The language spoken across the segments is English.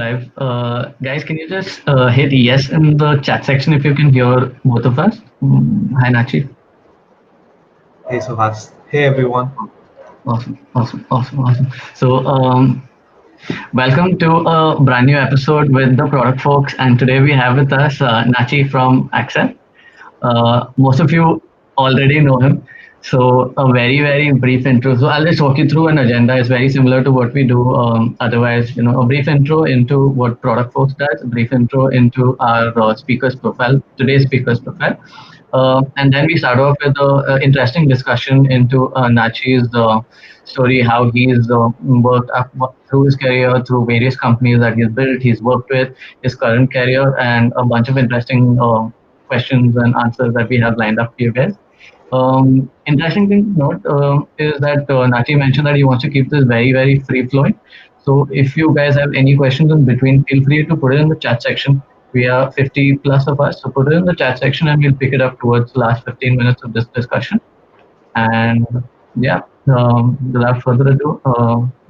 live. Guys, can you just hit yes in the chat section if you can hear both of us? Hi, Nachi. Hey Suhas. Hey everyone. Awesome. So, welcome to a brand new episode with the product folks. And today we have with us Nachi from Accel. Most of you already know him. So a very brief intro. So I'll just walk you through an agenda. It's very similar to what we do. Otherwise, a brief intro into what Product Folks does, a brief intro into our speaker's profile, today's speaker's profile. And then we start off with an interesting discussion into Nachi's story, how he's worked up through his career, through various companies that he's built, he's worked with, his current career, and a bunch of interesting questions and answers that we have lined up for you guys. Interesting thing to note is that Nachi mentioned that he wants to keep this very free flowing. So if you guys have any questions in between, feel free to put it in the chat section. We are 50 plus of us, so put it in the chat section and we'll pick it up towards the last 15 minutes of this discussion. And yeah, without further ado,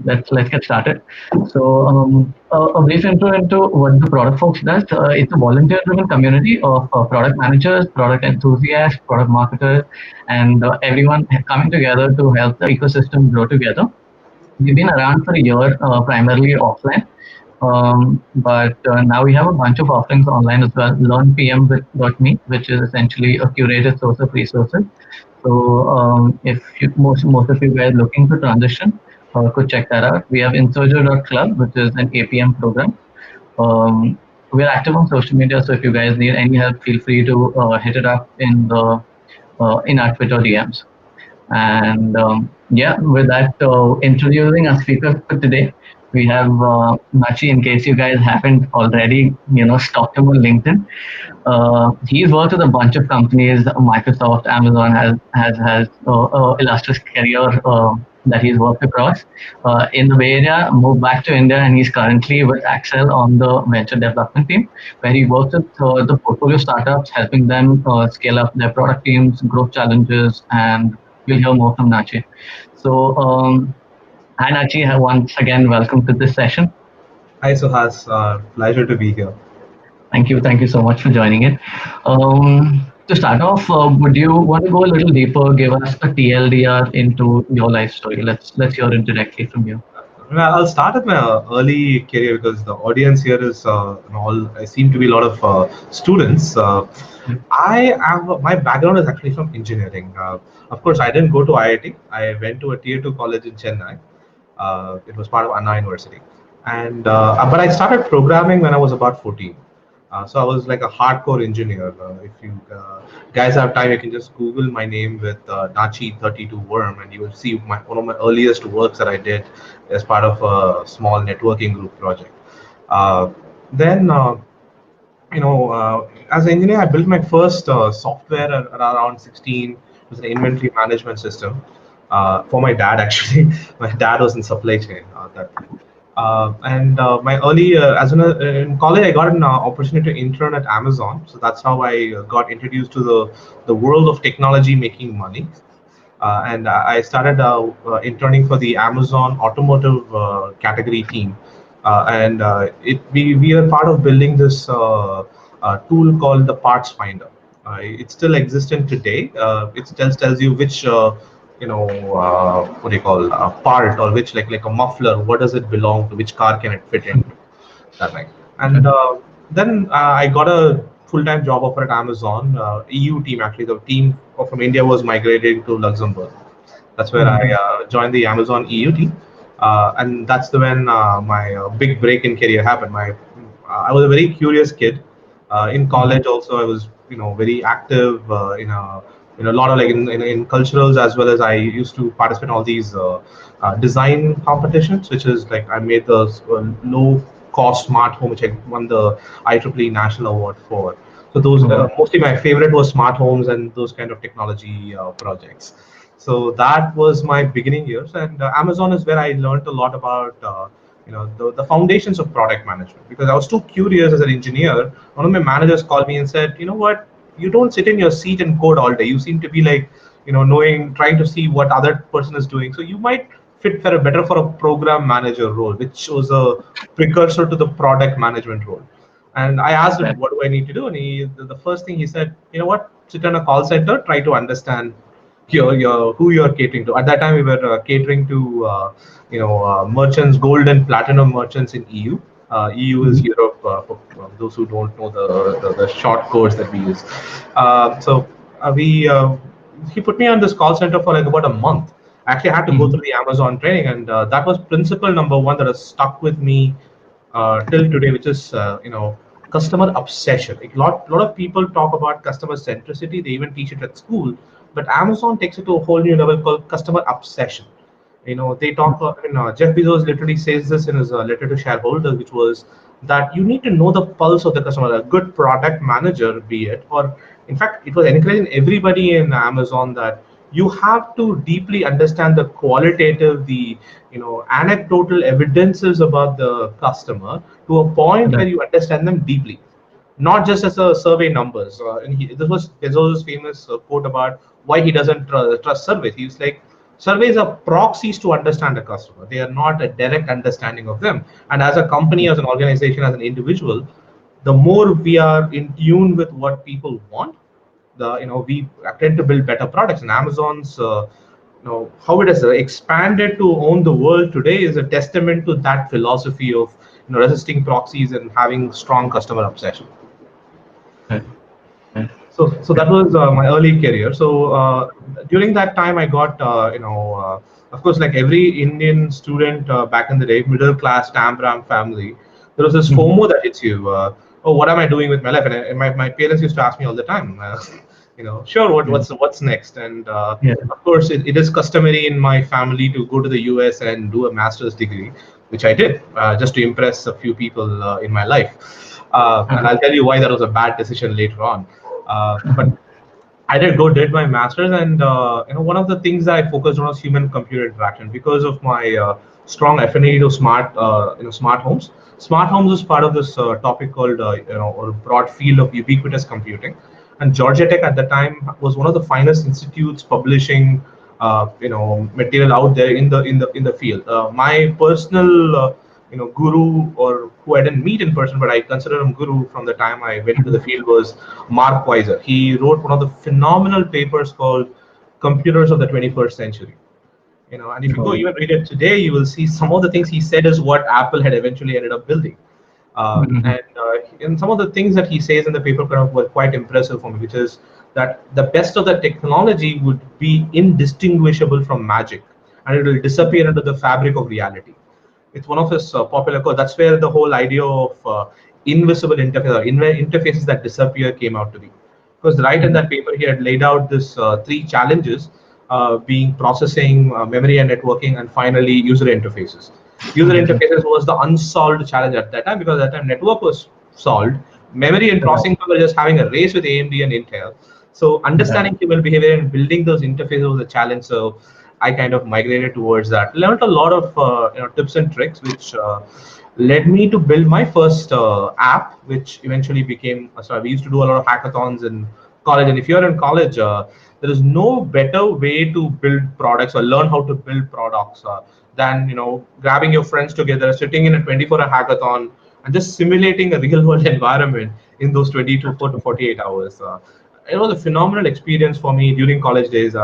let's get started. So a brief intro into what the Product Folks does. It's a volunteer-driven community of product managers, product enthusiasts, product marketers, and everyone coming together to help the ecosystem grow together. We've been around for a year, primarily offline. But now we have a bunch of offerings online as well. LearnPM.me, which is essentially a curated source of resources. So if most of you guys looking to transition, could check that out. We have Insurger.club, which is an APM program. We're active on social media, so if you guys need any help, feel free to hit it up in our Twitter DMs. And yeah, with that, introducing our speaker for today, we have Nachi. In case you guys haven't already, stalked him on LinkedIn, he's worked with a bunch of companies. Microsoft, Amazon has illustrious career that he's worked across. In the Bay Area, moved back to India, and he's currently with Accel on the venture development team, where he works with the portfolio startups, helping them scale up their product teams, growth challenges, and we'll hear more from Nachi. So, hi Nachi, once again, welcome to this session. Hi Suhas. Pleasure to be here. Thank you so much for joining in. To start off, would you want to go a little deeper, give us a TLDR into your life story? Let's hear it directly from you. Well, I'll start at my early career because the audience here is all. I seem to be a lot of students. I am. My background is actually from engineering. Of course, I didn't go to IIT. I went to a tier two college in Chennai. It was part of Anna University, and but I started programming when I was about 14. So I was like a hardcore engineer. If you guys have time, you can just Google my name with Nachi 32 Worm, and you will see one of my earliest works that I did as part of a small networking group project. Uh, then, as an engineer, I built my first software at around 16. It was an inventory management system for my dad, actually. My dad was in supply chain that time. And my early, as in college, I got an opportunity to intern at Amazon. So that's how I got introduced to the world of technology making money. And I started interning for the Amazon automotive category team. And we are part of building this tool called the Parts Finder. It's still existent today. It tells you which what do you call part, or which like a muffler, what does it belong to, which car can it fit into, that right. And then I got a full-time job offer at Amazon EU team. Actually, the team from India was migrated to Luxembourg. That's where I joined the Amazon EU team, and that's the when my big break in career happened. I was a very curious kid. In college, also, I was very active in a lot of like in culturals, as well as I used to participate in all these design competitions, which is like I made the low cost smart home, which I won the IEEE National Award for. So those mostly my favorite was smart homes and those kind of technology projects. So that was my beginning years, and Amazon is where I learned a lot about the foundations of product management, because I was too curious as an engineer. One of my managers called me and said, you know what, you don't sit in your seat and code all day. You seem to be like knowing, trying to see what other person is doing. So you might fit for a better for a program manager role, which was a precursor to the product management role. And I asked him, Right. what do I need to do? And the first thing he said, you know what, sit in a call center, try to understand your who you're catering to. At that time, we were catering to merchants, gold and platinum merchants in EU. EU is Mhm. Europe. For those who don't know the short codes that we use. So we He put me on this call center for like about a month. Actually, I had to go through Mhm. the Amazon training, and that was principle number one that has stuck with me till today, which is customer obsession. Like, lot of people talk about customer centricity. They even teach it at school, but Amazon takes it to a whole new level called customer obsession. They talk. Jeff Bezos literally says this in his letter to shareholders, which was that you need to know the pulse of the customer. A good product manager, be it, or in fact, it was encouraging everybody in Amazon that you have to deeply understand the qualitative, the anecdotal evidences about the customer to a point where Right. you understand them deeply, not just as a survey numbers. This was Bezos' famous quote about why he doesn't trust surveys. He was like, surveys are proxies to understand a customer. They are not a direct understanding of them. And as a company, as an organization, as an individual, the more we are in tune with what people want, we tend to build better products. And Amazon's how it has expanded to own the world today is a testament to that philosophy of resisting proxies and having strong customer obsession. Right. Right. So that was my early career. So during that time, I got of course, like every Indian student back in the day, middle class Tambram family, there was this Mhm. FOMO that hits you. Oh, what am I doing with my life? And my parents used to ask me all the time. Sure, Yeah. what's next? And Yeah. of course, it is customary in my family to go to the US and do a master's degree, which I did just to impress a few people in my life. And Uh-huh. I'll tell you why that was a bad decision later on. But I did my masters, and one of the things that I focused on was human computer interaction because of my strong affinity to smart homes. Smart homes is part of this topic called or broad field of ubiquitous computing, and Georgia Tech at the time was one of the finest institutes publishing material out there in the field. My personal guru, or who I didn't meet in person, but I consider him guru from the time I went into the Mhm. field, was Mark Weiser. He wrote one of the phenomenal papers called Computers of the 21st Century. And if you go Oh. even read it today, you will see some of the things he said is what Apple had eventually ended up building. Mhm. And some of the things that he says in the paper kind of were quite impressive for me, which is that the best of the technology would be indistinguishable from magic, and it will disappear into the fabric of reality. It's one of his popular quotes. That's where the whole idea of invisible interfaces that disappear came out to be. Because right in Mhm. that paper, he had laid out this three challenges, being processing, memory and networking, and finally user interfaces. User Okay. interfaces was the unsolved challenge at that time, because at that time network was solved. Memory and Right. processing were just having a race with AMD and Intel. So Right. understanding human behavior and building those interfaces was a challenge. So I kind of migrated towards that. Learned a lot of tips and tricks, which led me to build my first app, which eventually became. Sorry, we used to do a lot of hackathons in college, and if you're in college, there is no better way to build products or learn how to build products than grabbing your friends together, sitting in a 24-hour hackathon, and just simulating a real-world environment in those 24 to 48 hours. It was a phenomenal experience for me during college days.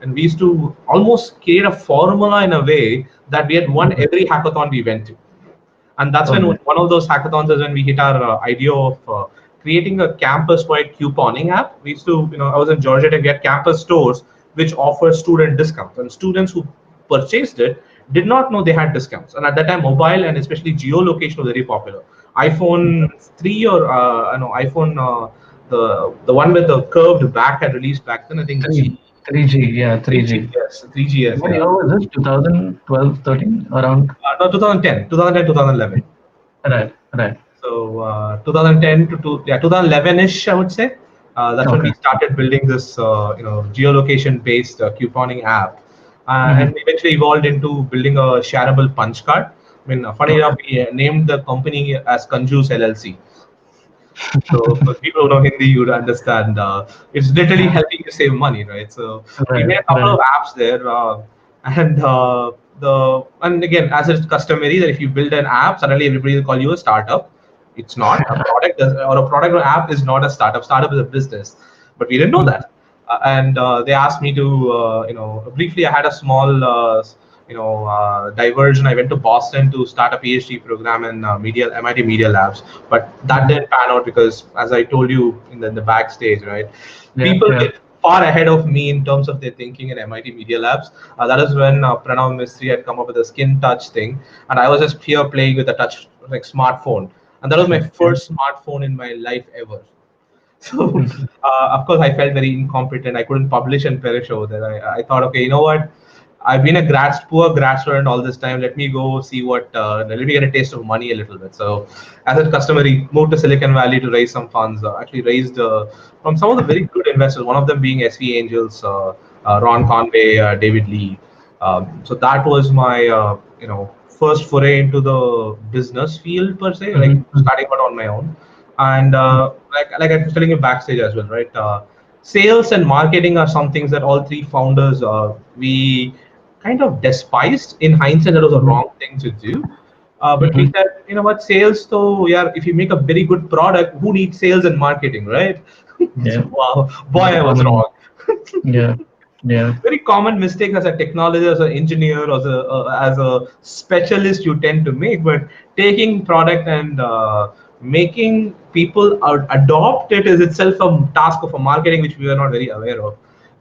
And we used to almost create a formula in a way that we had won Mhm. every hackathon we went to. And that's when Okay. one of those hackathons is when we hit our idea of creating a campus-wide couponing app. We used to, I was in Georgia to get campus stores which offer student discounts, and students who purchased it did not know they had discounts. And at that time, mobile and especially geolocation was very popular. iPhone 3 or iPhone the one with the curved back had released back then. I think Three. G 3G. Yeah. 3G, 3G. yes, 3GS, What yeah. year was this? 2012, 13, around. No, 2010, 2010, 2011. Right. Right. So 2010 to 2011ish, I would say. That's when Okay. we started building this, geolocation-based couponing app, and Mhm. eventually evolved into building a shareable punch card. I mean, funny enough, Okay. we named the company as Conjuice LLC. So for people who know Hindi, you would understand. It's literally helping you save money, right? So we Right. made a couple Right. of apps there, and And again, as it's customary that if you build an app, suddenly everybody will call you a startup. It's not a product, or a product or app is not a startup. Startup is a business, but we didn't know that. And they asked me to, briefly. I had a small, diversion. I went to Boston to start a PhD program in media, MIT Media Labs, but that Mhm. didn't pan out because, as I told you in the backstage, right? Yeah, People yeah. get far ahead of me in terms of their thinking in MIT Media Labs. That is when Pranav Mistry had come up with a skin touch thing, and I was just here playing with a touch like smartphone, and that was my Yeah. first smartphone in my life ever. So, Mhm. of course, I felt very incompetent. I couldn't publish and perish over there. I thought, okay, you know what? I've been a poor grad student all this time. Let me go see let me get a taste of money a little bit. So, as a customary, moved to Silicon Valley to raise some funds. Actually, raised from some of the very good investors. One of them being SV Angels, Ron Conway, David Lee. So that was my, first foray into the business field per se, like Mhm. Mhm. starting out on my own. And like I was telling you backstage as well, right? Sales and marketing are some things that all three founders we kind of despised. In hindsight, that was a Mhm. wrong thing to do. But we Mhm. said, you know what, sales, though, yeah, if you make a very good product, who needs sales and marketing, right? Yeah. Wow, boy, Very I was common. wrong. Yeah. Yeah. Very common mistake as a technologist, as an engineer, or as a specialist you tend to make. But taking product and making people adopt it is itself a task of a marketing which we were not very aware of,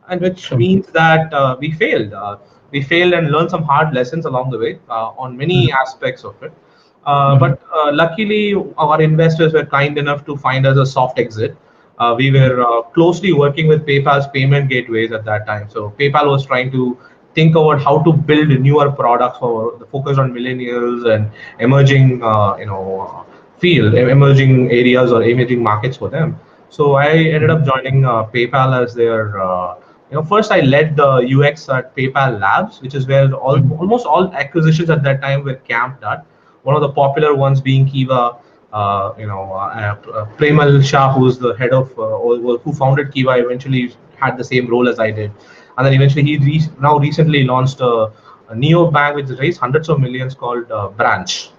and which True. means that we failed and learned some hard lessons along the way on many Mhm. aspects of it. Mhm. But luckily, our investors were kind enough to find us a soft exit. We Mhm. were closely working with PayPal's payment gateways at that time. So PayPal was trying to think about how to build newer products for the focus on millennials and emerging, emerging areas or emerging markets for them. So I ended Mhm. up joining PayPal as their. First I led the UX at PayPal Labs, which is where Mhm. almost all acquisitions at that time were camped at. One of the popular ones being Kiva. Premal Shah, who's the head of, or who founded Kiva, eventually had the same role as I did, and then eventually now recently launched a neo bank which raised hundreds of millions called Branch.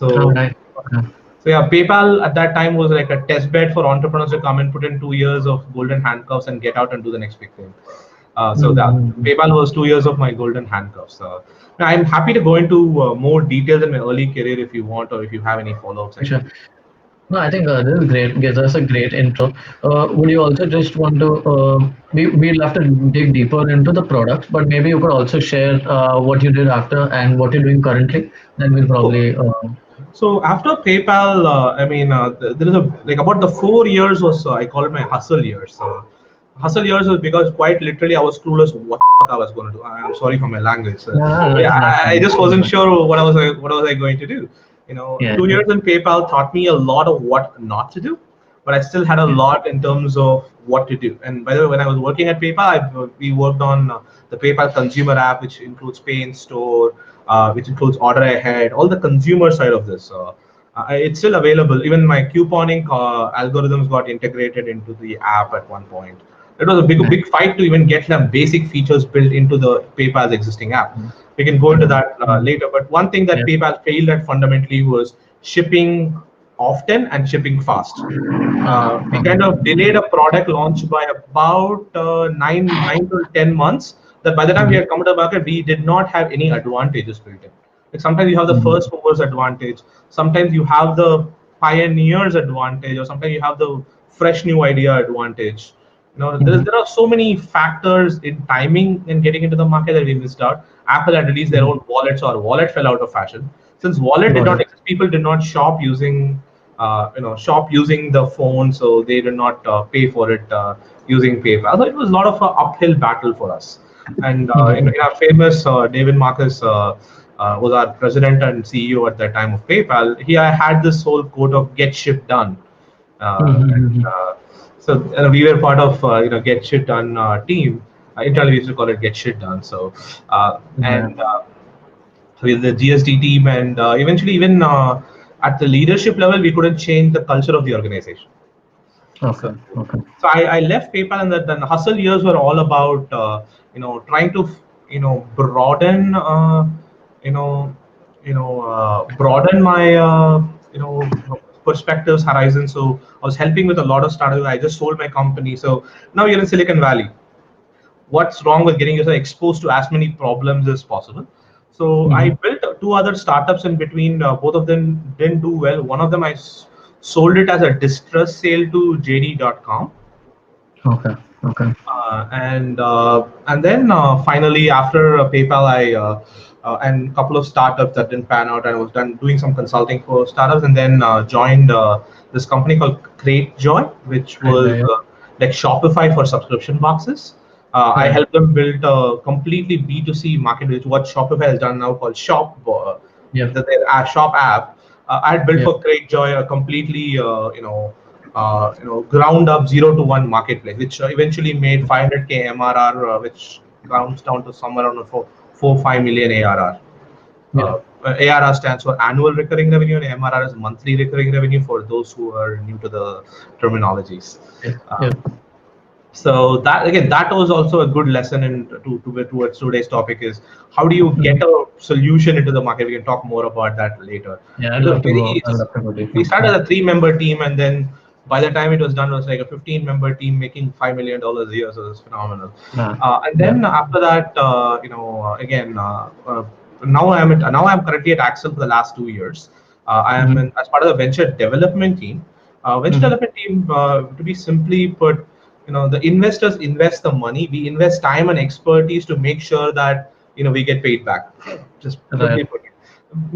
All So, right. Okay. so yeah, PayPal at that time was like a test bed for entrepreneurs to come and put in 2 years of golden handcuffs and get out and do the next big thing. So that Mhm. PayPal was 2 years of my golden handcuffs. Now I'm happy to go into more details in my early career if you want, or if you have any follow-ups, I Sure. can. No, I think this is great. Gives us a great intro. Would you also just want to? We'd love to dig deeper into the products, but maybe you could also share what you did after and what you're doing currently. Then we'll Oh, probably. so after PayPal, there is a like about the 4 years was I call it my hustle years. Hustle years was because quite literally I was clueless what the fuck I was going to do. I'm sorry for my language. No, Yeah, that's I fine. just That's wasn't fine. sure what was I going to do. Yeah. 2 years in PayPal taught me a lot of what not to do, but I still had a Yeah. lot in terms of what to do. And by the way, when I was working at PayPal, we worked on the PayPal consumer app, which includes Pay in Store, which includes Order Ahead, all the consumer side of this. It's still available. Even my couponing algorithms got integrated into the app at one point. It was a Nice. big fight to even get some basic features built into the PayPal's existing app. Mhm. We can go into Mhm. that Mhm. later. But one thing Yeah. that PayPal failed at fundamentally was shipping often and shipping fast. We kind of delayed a product launch by about 9 to 10 months. That by the time we Mhm. had come to the market, we did not have any advantages built in. Like sometimes you have the Mhm. first movers advantage, sometimes you have the pioneers advantage, or sometimes you have the fresh new idea advantage. Mhm. There are so many factors in timing and getting into the market that we missed out. Apple had released their Mhm. own wallet, so our wallet fell out of fashion. Since wallet did Got not it. exist, people did not shop using the phone, so they did not pay for it using PayPal. So it was a lot of an uphill battle for us. And Mhm. in our famous David Marcus was our president and CEO at that time of PayPal. He had this whole quote of "Get shit done," and Mhm. so we were part of Get Shit Done team. Internally, we used to call it Get Shit Done. So Yeah. and with the GSD team, and eventually even at the leadership level, we couldn't change the culture of the organization. So, Okay. Okay. so I left PayPal, and the hustle years were all about trying to broaden you know broaden my perspectives, horizon. So I was helping with a lot of startups. I just sold my company, so now you're in Silicon Valley. What's wrong with getting yourself exposed to as many problems as possible? So I Mm-hmm. built two other startups in between. Both of them didn't do well. One of them sold it as a distress sale to JD.com. Okay. Okay. And then finally, after PayPal, I and a couple of startups that didn't pan out, and I was done doing some consulting for startups, and then joined this company called CrateJoy, which Right. was Yeah. like Shopify for subscription boxes. I Right. helped them build a completely B2C market, which what Shopify has done now called Shop, Yep. their shop app. I had built Yep. for CrateJoy a completely ground up 0 to 1 marketplace, which eventually made 500K MRR, which rounds down to somewhere around 4 5 million ARR. Yeah. ARR stands for annual recurring revenue, and MRR is monthly recurring revenue for those who are new to the terminologies. Yep. Um, Yep. so that again, that was also a good lesson in towards today's topic is how do you Mm-hmm. get a solution into the market. We can talk more about that later. Yeah. I'd It was love to very go. I'd love to go deeper. we started Yeah. as a 3 member team, and then by the time it was done, it was like a 15 member team making $5 million a year. So it was phenomenal. Yeah. And Yeah. then after that, again, now I'm currently at Accel for the last 2 years. I am Mm-hmm. as part of the venture development team. Venture Mm-hmm. development team, to be simply put, the investors invest the money. We invest time and expertise to make sure that we get paid back. Just Right. simply put,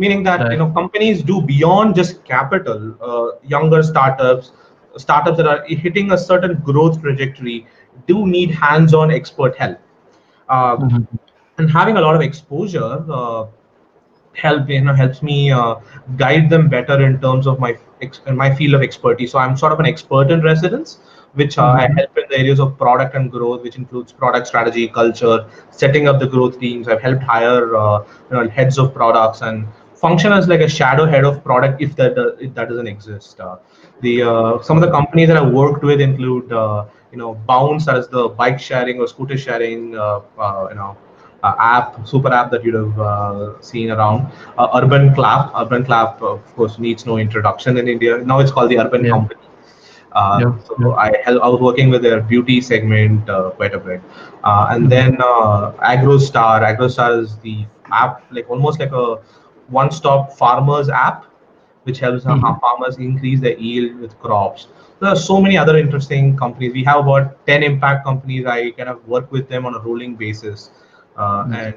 meaning that Right. companies do beyond just capital. Younger startups that are hitting a certain growth trajectory do need hands-on expert help. uh, Mm-hmm. and having a lot of exposure helps me guide them better in terms of in my field of expertise. So I'm sort of an expert in residence, which I Mm-hmm. help in the areas of product and growth, which includes product strategy, culture, setting up the growth teams. I've helped hire heads of products and function as like a shadow head of product if that doesn't exist. The Some of the companies that I've worked with include Bounce, that is the bike sharing or scooter sharing super app that you'd have seen around. Urban Clap, of course, needs no introduction in India. Now it's called the Urban Yep. Company. Yep. So Yep. I was working with their beauty segment quite a bit, and Mm-hmm. then AgroStar. AgroStar is the app, like almost like a one-stop farmers app, which helps Mm-hmm. farmers increase their yield with crops. There are so many other interesting companies. We have about 10 impact companies. I kind of work with them on a rolling basis, Nice.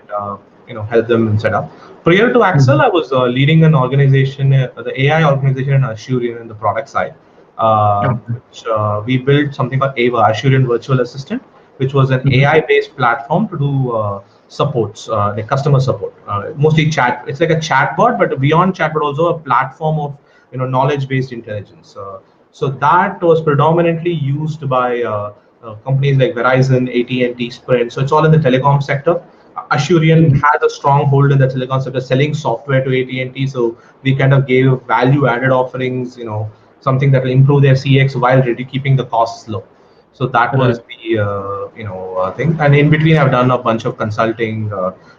and help them in setup. Prior to Accel, Mm-hmm. I was leading an organization, the AI organization in Assurian in the product side, Okay. which we built something called AVA, Assurian Virtual Assistant, which was an Mm-hmm. AI-based platform to do supports, like customer support, mostly chat. It's like a chatbot, but beyond chatbot, also a platform of knowledge-based intelligence. So that was predominantly used by companies like Verizon, AT&T, Sprint. So it's all in the telecom sector. Assurian Mm-hmm. has a strong hold in the telecom sector, selling software to AT&T. So we kind of gave value-added offerings, something that will improve their CX while really keeping the costs low. So that was Right. the thing. And in between, I've done a bunch of consulting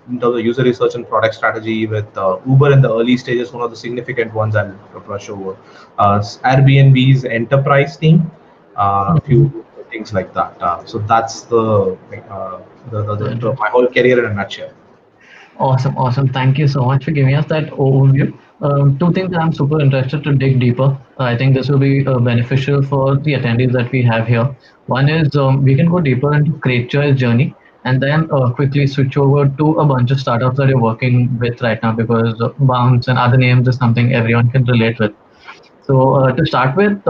in terms of user research and product strategy with Uber in the early stages. One of the significant ones I'll brush over. Airbnb's enterprise team, a Mm-hmm. few things like that. So that's the my Interesting. whole career in a nutshell. Awesome, awesome. Thank you so much for giving us that overview. Two things that I'm super interested to dig deeper. I think this will be beneficial for the attendees that we have here. One is we can go deeper into CrateJoy's journey and then quickly switch over to a bunch of startups that you're working with right now because Bounce and other names is something everyone can relate with. So to start with,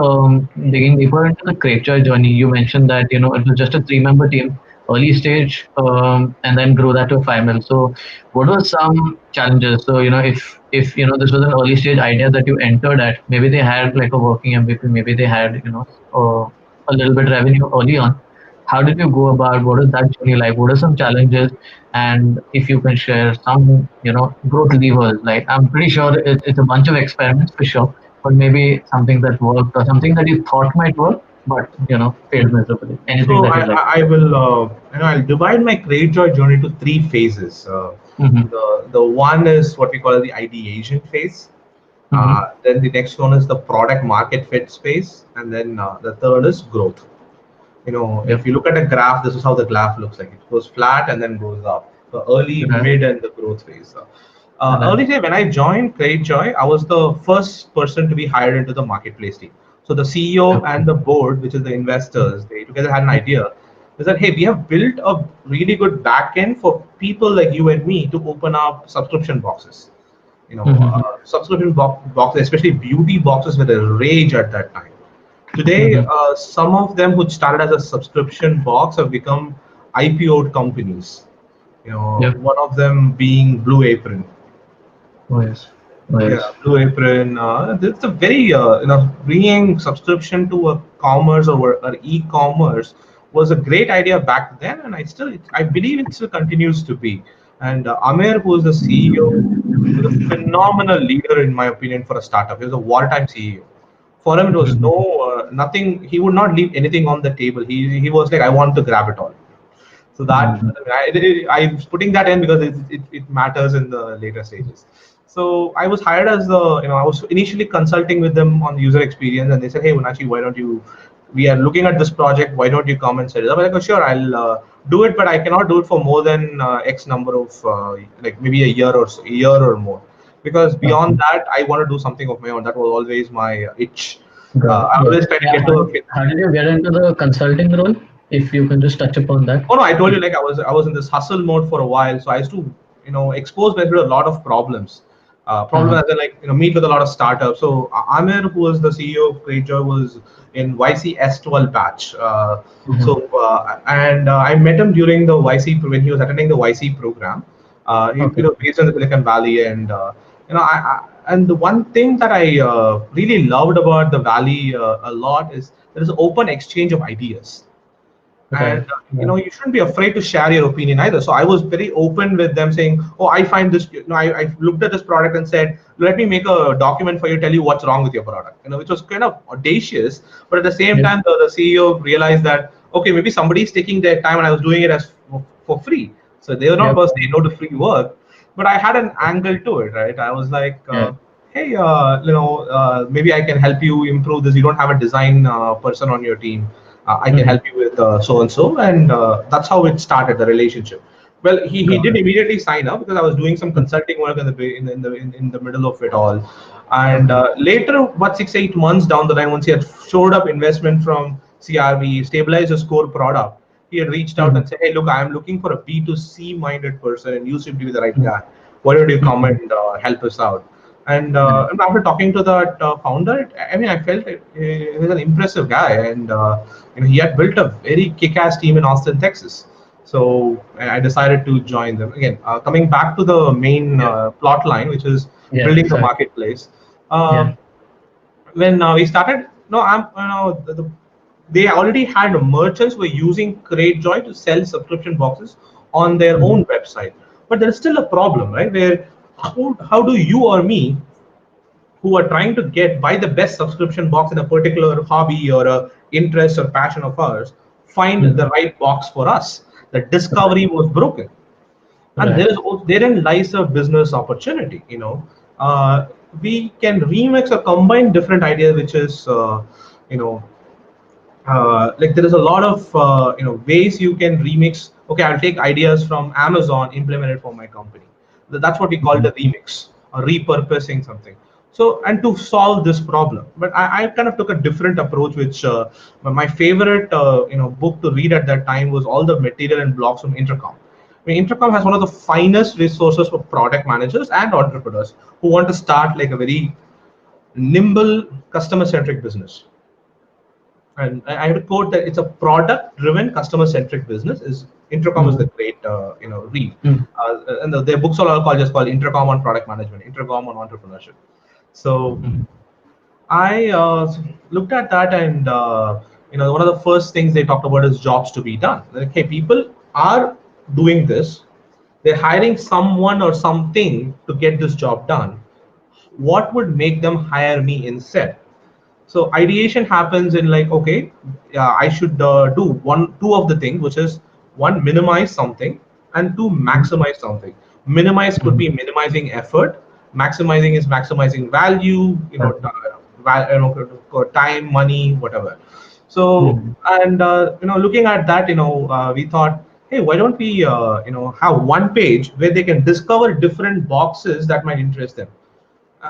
digging deeper into the Creature journey, you mentioned that it was just a three-member team, early stage, and then grew that to a 5 mil. So what were some challenges? So if this was an early stage idea that you entered at, maybe they had like a working MVP, maybe they had a little bit revenue early on. How did you go about? What is that journey like? What are some challenges? And if you can share some growth levers, like I'm pretty sure it's a bunch of experiments for sure, but maybe something that worked or something that you thought might work, but failed miserably. Anything So that you'd like to I share? will I'll divide my Great Joy journey to three phases. Mm-hmm. The one is what we call the ideation phase. Mm-hmm. Then the next one is the product market fit space, and then the third is growth. If Yep. you look at a graph, this is how the graph looks like. It goes flat and then goes up. The early, Right. mid, and the growth phase. Right. Early day when I joined Joy, I was the first person to be hired into the marketplace team. So the CEO Yep. and the board, which is the investors, they together had an idea. They said, "Hey, we have built a really good backend for people like you and me to open up subscription boxes. Mm-hmm. Subscription boxes, especially beauty boxes, were a rage at that time. Today, Mm-hmm. some of them which started as a subscription box have become IPO'd companies. Yep. One of them being Blue Apron. Oh yes. Oh Yeah, yes. Blue Apron. It's a very bringing subscription to a commerce or e-commerce was a great idea back then, and I believe it still continues to be. And Amir, who is the CEO, was a phenomenal leader in my opinion for a startup. He was a wartime CEO. For him, it was no Mm-hmm. nothing. He would not leave anything on the table. He was like, I want to grab it all. So that Mm-hmm. I'm putting that in because it matters in the later stages. So I was hired as I was initially consulting with them on user experience, and they said, "Hey, Unachi, why don't you? We are looking at this project. Why don't you come and set it up?" I'm like, "Oh, sure, I'll do it, but I cannot do it for more than X number of like maybe a year or more, because beyond Okay. that, I want to do something of my own. That was always my itch. Got it. I Got always it. try to Yeah. get to a How did you get into the consulting role? If you can just touch upon that. Oh no, I told you like I was in this hustle mode for a while, so I used to expose myself to a lot of problems. Problems Uh-huh. as in like meet with a lot of startups. So Amir, who was the CEO of Creature, was in YC S12 batch. Mm-hmm. And I met him during the YC when he was attending the YC program. Okay. Based in the Silicon Valley, and and the one thing that I really loved about the Valley a lot is there is an open exchange of ideas, and Right. Right. you shouldn't be afraid to share your opinion either. So I was very open with them, saying, "Oh, I find this, I looked at this product and said, let me make a document for you, tell you what's wrong with your product," which was kind of audacious. But at the same Yep. time, the CEO realized that, okay, maybe somebody's taking their time, and I was doing it as for free, so they were not Yep. going to say no to free work. But I had an angle to it, right? I was like, Yeah. hey, maybe I can help you improve this. You don't have a design person on your team. I can help Mm-hmm. you with so and so, and that's how it started the relationship. Well, he Got did it. immediately sign up because I was doing some consulting work in the middle of it all, and Okay. later, about 6 8 months down the line, once he had showed up investment from CRV, stabilized his core product, he had reached out and Mm-hmm. said, "Hey, look, I am looking for a B2C minded person, and you seem to be the right guy. Why don't you come Mm-hmm. and help us out?" Yeah. And after talking to that founder, I mean, I felt he was an impressive guy, and he had built a very kick-ass team in Austin, Texas. So I decided to join them again. Coming back to the main Yeah. plot line, which is Yeah. building the Sorry. marketplace. Yeah. Um, when we started, no, I'm they already had merchants were using CrateJoy to sell subscription boxes on their Mm-hmm. own website. But there's still a problem, right? Where how do you or me, who are trying to get buy the best subscription box in a particular hobby or a interest or passion of ours, find the Mm-hmm. right box for us? The Right. discovery was broken, and Right. therein lies a business opportunity. We can remix or combine different ideas, which is you know like there is a lot of ways you can remix. Okay, I'll take ideas from Amazon, implement it for my company. That's what we call the Mm-hmm. remix or repurposing something. So, and to solve this problem, but I kind of took a different approach, which my favorite book to read at that time was All the Material and Blocks from Intercom. I mean, Intercom has one of the finest resources for product managers and entrepreneurs who want to start like a very nimble customer centric business. And I have to quote that it's a product-driven, customer-centric business. Is Intercom is the Mm-hmm. great read, and their books are all called Intercom on product management, Intercom on entrepreneurship. So Mm-hmm. I looked at that, and one of the first things they talked about is jobs to be done. Like, hey, people are doing this; they're hiring someone or something to get this job done. What would make them hire me instead? So ideation happens in like, okay, I should do two of the things, which is one, minimize something, and two, Mhm. maximize something. Minimize could be Mhm. minimizing effort. Maximizing is maximizing value. Okay. Time, money, whatever. So, Mhm. and looking at that, we thought, hey, why don't we have one page where they can discover different boxes that might interest them.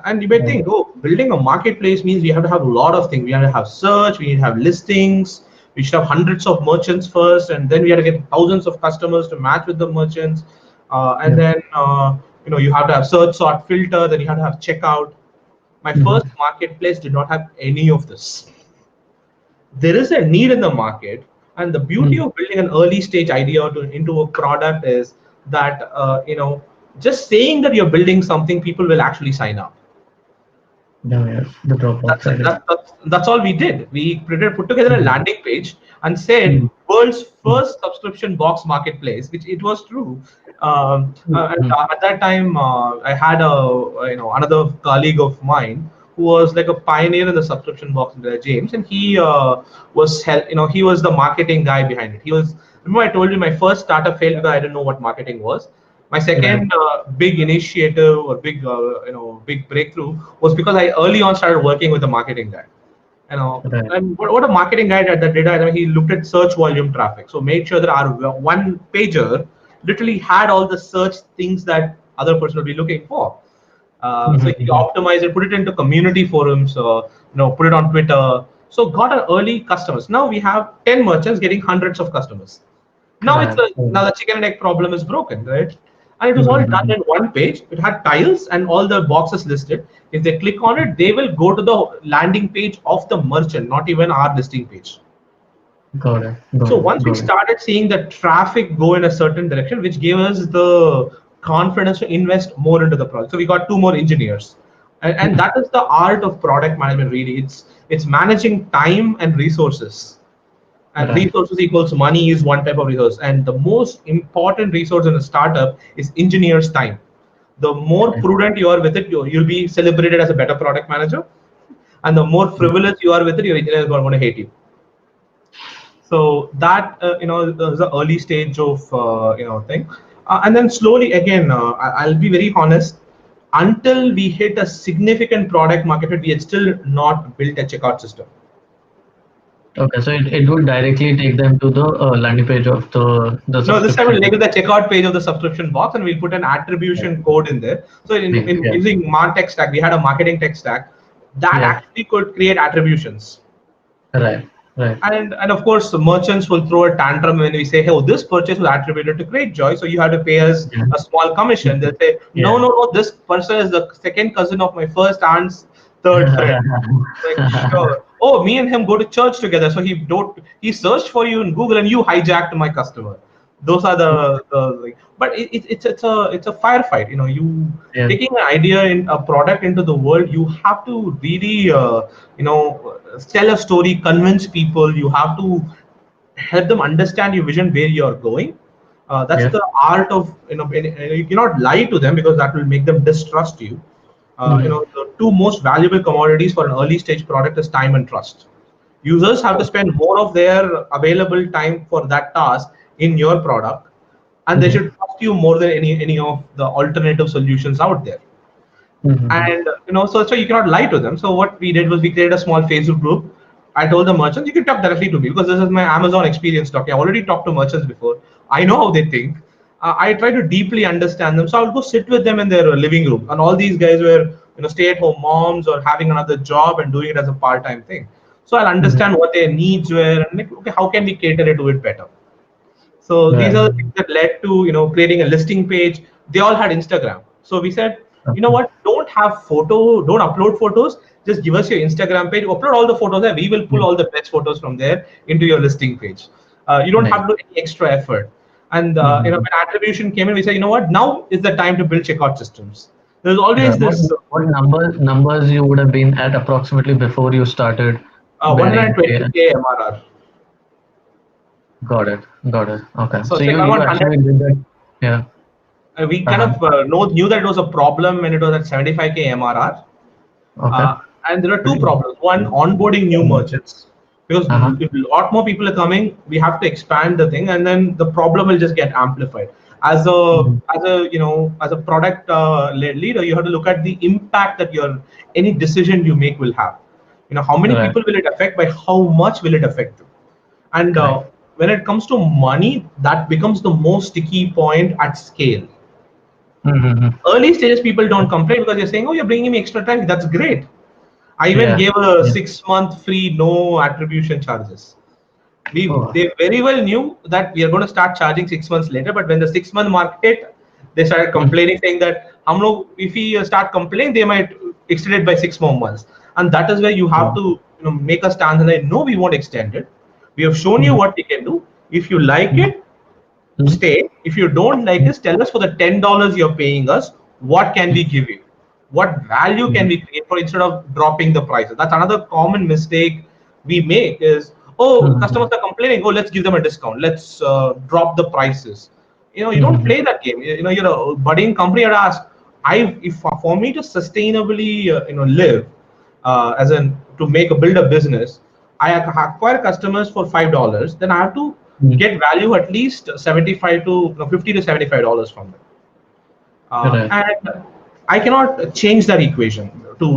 And you may Right. think, oh, building a marketplace means we have to have a lot of things. We have to have search, we need to have listings, we should have hundreds of merchants first, and then we have to get thousands of customers to match with the merchants. And Yeah. then you have to have search, sort, filter, then you have to have checkout. My first Mhm. marketplace did not have any of this. There is a need in the market, and the beauty Mhm. of building an early stage idea into a product is that just saying that you're building something, people will actually sign up. Yeah, yeah. The Dropbox, That's I it. guess. That's all we did. We put together a Mhm. landing page and said Mhm. world's Mhm. first subscription box marketplace, which it was true. And Mhm. at that time, I had another colleague of mine who was like a pioneer in the subscription box, James, and he he was the marketing guy behind it. He was, remember I told you my first startup failed because I didn't know what marketing was. My Right. second big initiative or big breakthrough was because I early on started working with a marketing guy. Right. And what a marketing guy that did, I mean, he looked at search volume traffic, so made sure that our one pager literally had all the search things that other person would be looking for. So Mhm. he Mhm. optimized it, put it into community forums, put it on Twitter. So got our early customers. Now we have 10 merchants getting hundreds of customers. Right. Now the chicken and egg problem is broken, right? And it was all done Mhm. in one page. It had tiles and all the boxes listed. If they click on it, they will go to the landing page of the merchant, not even our listing page. Got it. Got So it. once we Got it. started seeing the traffic go in a certain direction, which gave us the confidence to invest more into the project. So we got two more engineers, and Mhm. that is the art of product management. Really, it's managing time and resources. And Right. resources equals money is one type of resource, and the most important resource in a startup is engineers' time. The more Okay. prudent you are with it, you'll be celebrated as a better product manager, and the more frivolous you are with it, your engineers are going to hate you. So that is the early stage of thing. And then slowly again, I'll be very honest, until we hit a significant product market fit, we had still not built a checkout system. Okay. So it would directly take them to the landing page of the No, this time we'll subscription. take the checkout page of the subscription box and we'll put an attribution code in there. So Link. in Yeah. using Martech stack, we had a marketing tech stack that Yeah. actually could create attributions. Right. Right. And of course, the merchants will throw a tantrum when we say, "Hey, oh, this purchase was attributed to Great Joy, so you have to pay us Yeah. a small commission." They'll say, "No, Yeah. no, no, this person is the second cousin of my first aunt's third friend." Like, sure. Oh, me and him go to church together, so he searched for you in Google and you hijacked my customer. Those are the like, but it's a firefight. You Yeah. taking an idea in a product into the world, you have to really tell a story, convince people. You have to help them understand your vision, where you're going. That's Yeah. the art of and you cannot lie to them because that will make them distrust you. Mhm. The two most valuable commodities for an early stage product is time and trust. Users have to spend more of their available time for that task in your product, and they Mhm. should trust you more than any of the alternative solutions out there. Mhm. And so you cannot lie to them. So what we did was we created a small Facebook group. I told the merchants, you can talk directly to me because this is my Amazon experience talking. I already talked to merchants before. I know how they think. I try to deeply understand them, so I'll go sit with them in their living room. And all these guys were stay-at-home moms or having another job and doing it as a part-time thing. So I'll Mhm. understand what their needs were and like, okay, how can we cater it to it better. So these are the Right. things that led to creating a listing page. They all had Instagram. So we said, you know Okay. what? Don't upload photos. Just give us your Instagram page. Upload all the photos there. We will pull Mm. all the best photos from there into your listing page. You don't Nice. have to do any extra effort. And Mhm. when attribution came in, we said, you know what? Now is the time to build checkout systems. There's Yeah. always What this what numbers you would have been at approximately before you started building? Yeah. 120K MRR. Got it. Got it. Okay. So So it's like you around 100. actually did that. Yeah. We kind Uh-huh. of knew that it was a problem when it was at 75K MRR. Okay. Uh, and there are two Pretty problems. One, onboarding new good. merchants. because Uh-huh. if a lot more people are coming, we have to expand the thing, and then the problem will just get amplified. As a Mhm. as a product leader, you have to look at the impact that your any decision you make will have. How many Right. people will it affect, by how much will it affect them. And Correct. when it comes to money, that becomes the most sticky point at scale. Mm-hmm. Early stages, people don't complain because they're saying, "Oh, you're bringing me extra time. That's great." I even Yeah. gave a Yeah. 6 month free, no attribution charges. Oh. They very well knew that we are going to start charging 6 months later, but when the 6 month mark hit, they started Mm. complaining, saying that if we start complaining, they might extend it by 6 more months. And that is where you have Wow. to make a stance and say, no, we won't extend it. We have shown you Mm-hmm. what we can do. If you like Mm-hmm. it, stay. If you don't like us, tell us for the $10 you're paying us, what can we give you? What value can Mm-hmm. we create for, instead of dropping the prices? That's another common mistake we make is, oh, Mm-hmm. customers are complaining, oh, let's give them a discount. Let's drop the prices. You don't Mm-hmm. play that game. You're a budding company. You'd ask, if for me to sustainably, live, as in to build a business, I acquire customers for $5, then I have to Mm-hmm. get value at least 75 to 50 to $75 from them. Right. And I cannot change that equation to,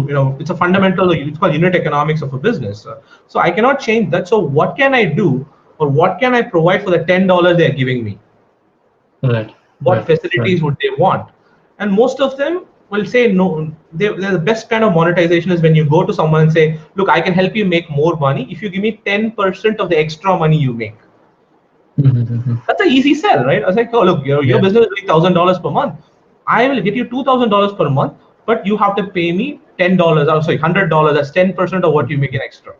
it's a fundamental, it's called unit economics of a business. So I cannot change that. So what can I do, or what can I provide for the $10 they're giving me? Right. What Right. Right. facilities would they want? And most of them will say no. The best kind of monetization is when you go to someone and say, look, I can help you make more money if you give me 10% of the extra money you make. Mm-hmm. That's an easy sell, right? I was like, oh, look, your Yeah. business is doing $1,000 per month. I will get you $2,000 per month, but you have to pay me $10. Oh, sorry, $100. That's 10% of what you make in extra. Yeah.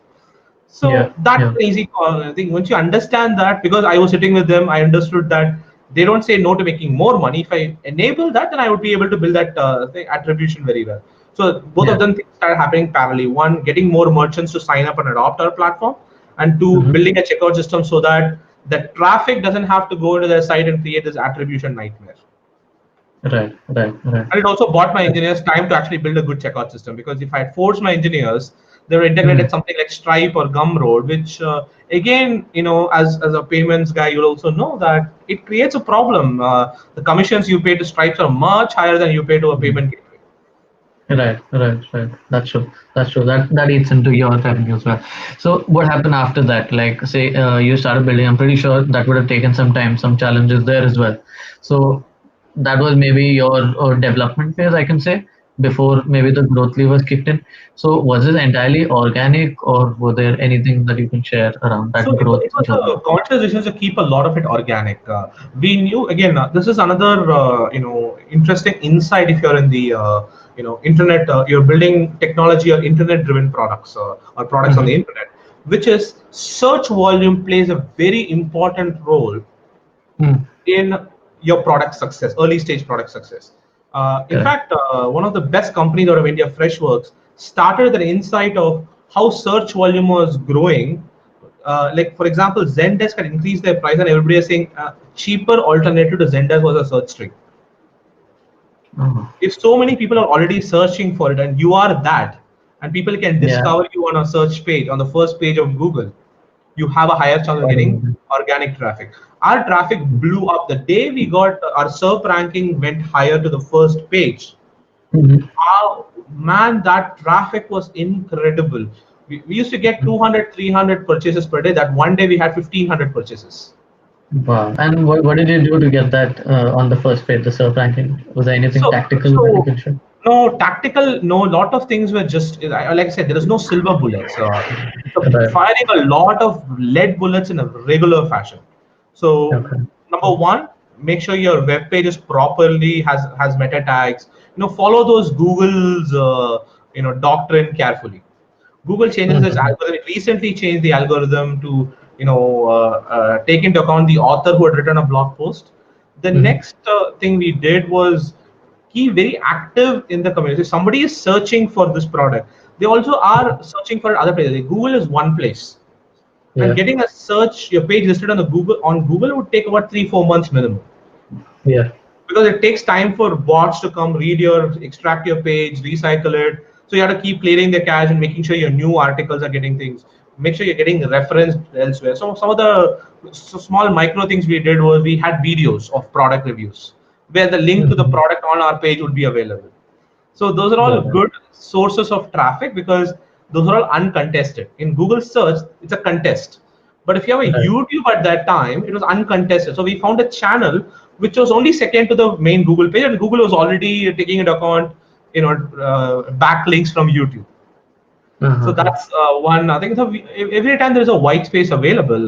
So that's Yeah. an easy call. I think once you understand that, because I was sitting with them, I understood that they don't say no to making more money. If I enable that, then I would be able to build that attribution very well. So both of Yeah. them things started happening parallelly. One, getting more merchants to sign up and adopt our platform, and two, Mm-hmm. building a checkout system so that the traffic doesn't have to go into their site and create this attribution nightmare. Right. Right. Right. And it also bought my engineers time to actually build a good checkout system, because if I had forced my engineers, they were integrated Mm-hmm. something like Stripe or Gumroad, which again, as a payments guy, you'll also know that it creates a problem. The commissions you pay to Stripes are much higher than you pay to a payment gateway. Right, right, right. That's true. That's true. That eats into your revenue as well. So what happened after that? Like, say you started building. I'm pretty sure that would have taken some time, some challenges there as well. So that was maybe your development phase, I can say, before maybe the growth levers kicked in. So was it entirely organic, or were there anything that you can share around that So growth it was journey? a conscious decision to keep a lot of it organic. We knew, again. This is another interesting insight. If you're in the internet, you're building technology or internet-driven products, or products on the Mm-hmm. internet, which is search volume plays a very important role Mm. in your product success, early stage product success. In Correct. fact, one of the best companies out of India, Freshworks, started with an insight of how search volume was growing. Like, for example, Zendesk had increased their price, and everybody is saying cheaper alternative to Zendesk was a search string. Oh, If so many people are already searching for it, and you are that, and people can yeah. discover you on a search page, on the first page of Google, you have a higher chance of Quite getting amazing. organic traffic. Our traffic blew up the day we got our SERP ranking went higher to the first page. Mm-hmm. Man, that traffic was incredible. We used to get 200, 300 purchases per day. That one day we had 1,500 purchases. Wow. And what did you do to get that on the first page, the surf ranking? Was there anything So, tactical that you so can share? no tactical. No, a lot of things were just like I said. There is no silver bullets. So Right. firing a lot of lead bullets in a regular fashion. So Okay. number one, make sure your web page is properly has meta tags. Follow those Google's doctrine carefully. Google changes its Mhm. algorithm. It recently changed the algorithm to take into account the author who had written a blog post. The Mhm. next thing we did was keep very active in the community. If somebody is searching for this product, they also are searching for other places. Like, Google is one place, and Yeah. getting a search your page listed on Google would take about 3-4 months minimum, Yeah. because it takes time for bots to come read extract your page, recycle it. So you have to keep clearing the cache and making sure your new articles are getting things. make sure you're getting referenced elsewhere. So some of the small micro things we did was we had videos of product reviews where the link to the Mm-hmm. product on our page would be available. So those are all Got it. good sources of traffic because those are all uncontested. In Google search, it's a contest. But if you have a Right. YouTube at that time, it was uncontested. So we found a channel which was only second to the main Google page, and Google was already taking into account, backlinks from YouTube. So Uh-huh. that's one. I think so every time there's a white space available.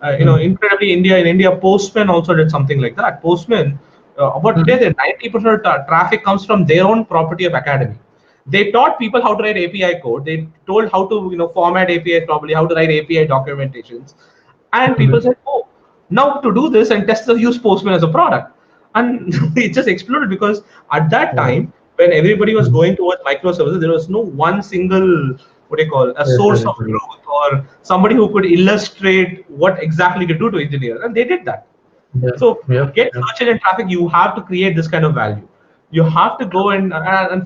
Mm-hmm. Incredibly, in India, Postman also did something like that. Postman, about today, Mm-hmm. the 90% of traffic comes from their own property of academy. They taught people how to write API code. They told how to format API properly, how to write API documentations, and people Mm-hmm. said, "Oh, now to do this and testers use Postman as a product." And it just exploded because at that Wow. time, when everybody was Mm-hmm. going towards microservices, there was no one single, what do you call, a source of Repository. truth or somebody who could illustrate what exactly to do to engineers, and they did that. Yeah. So to Yep. get Yep. search engine traffic, you have to create this kind of value. You have to go and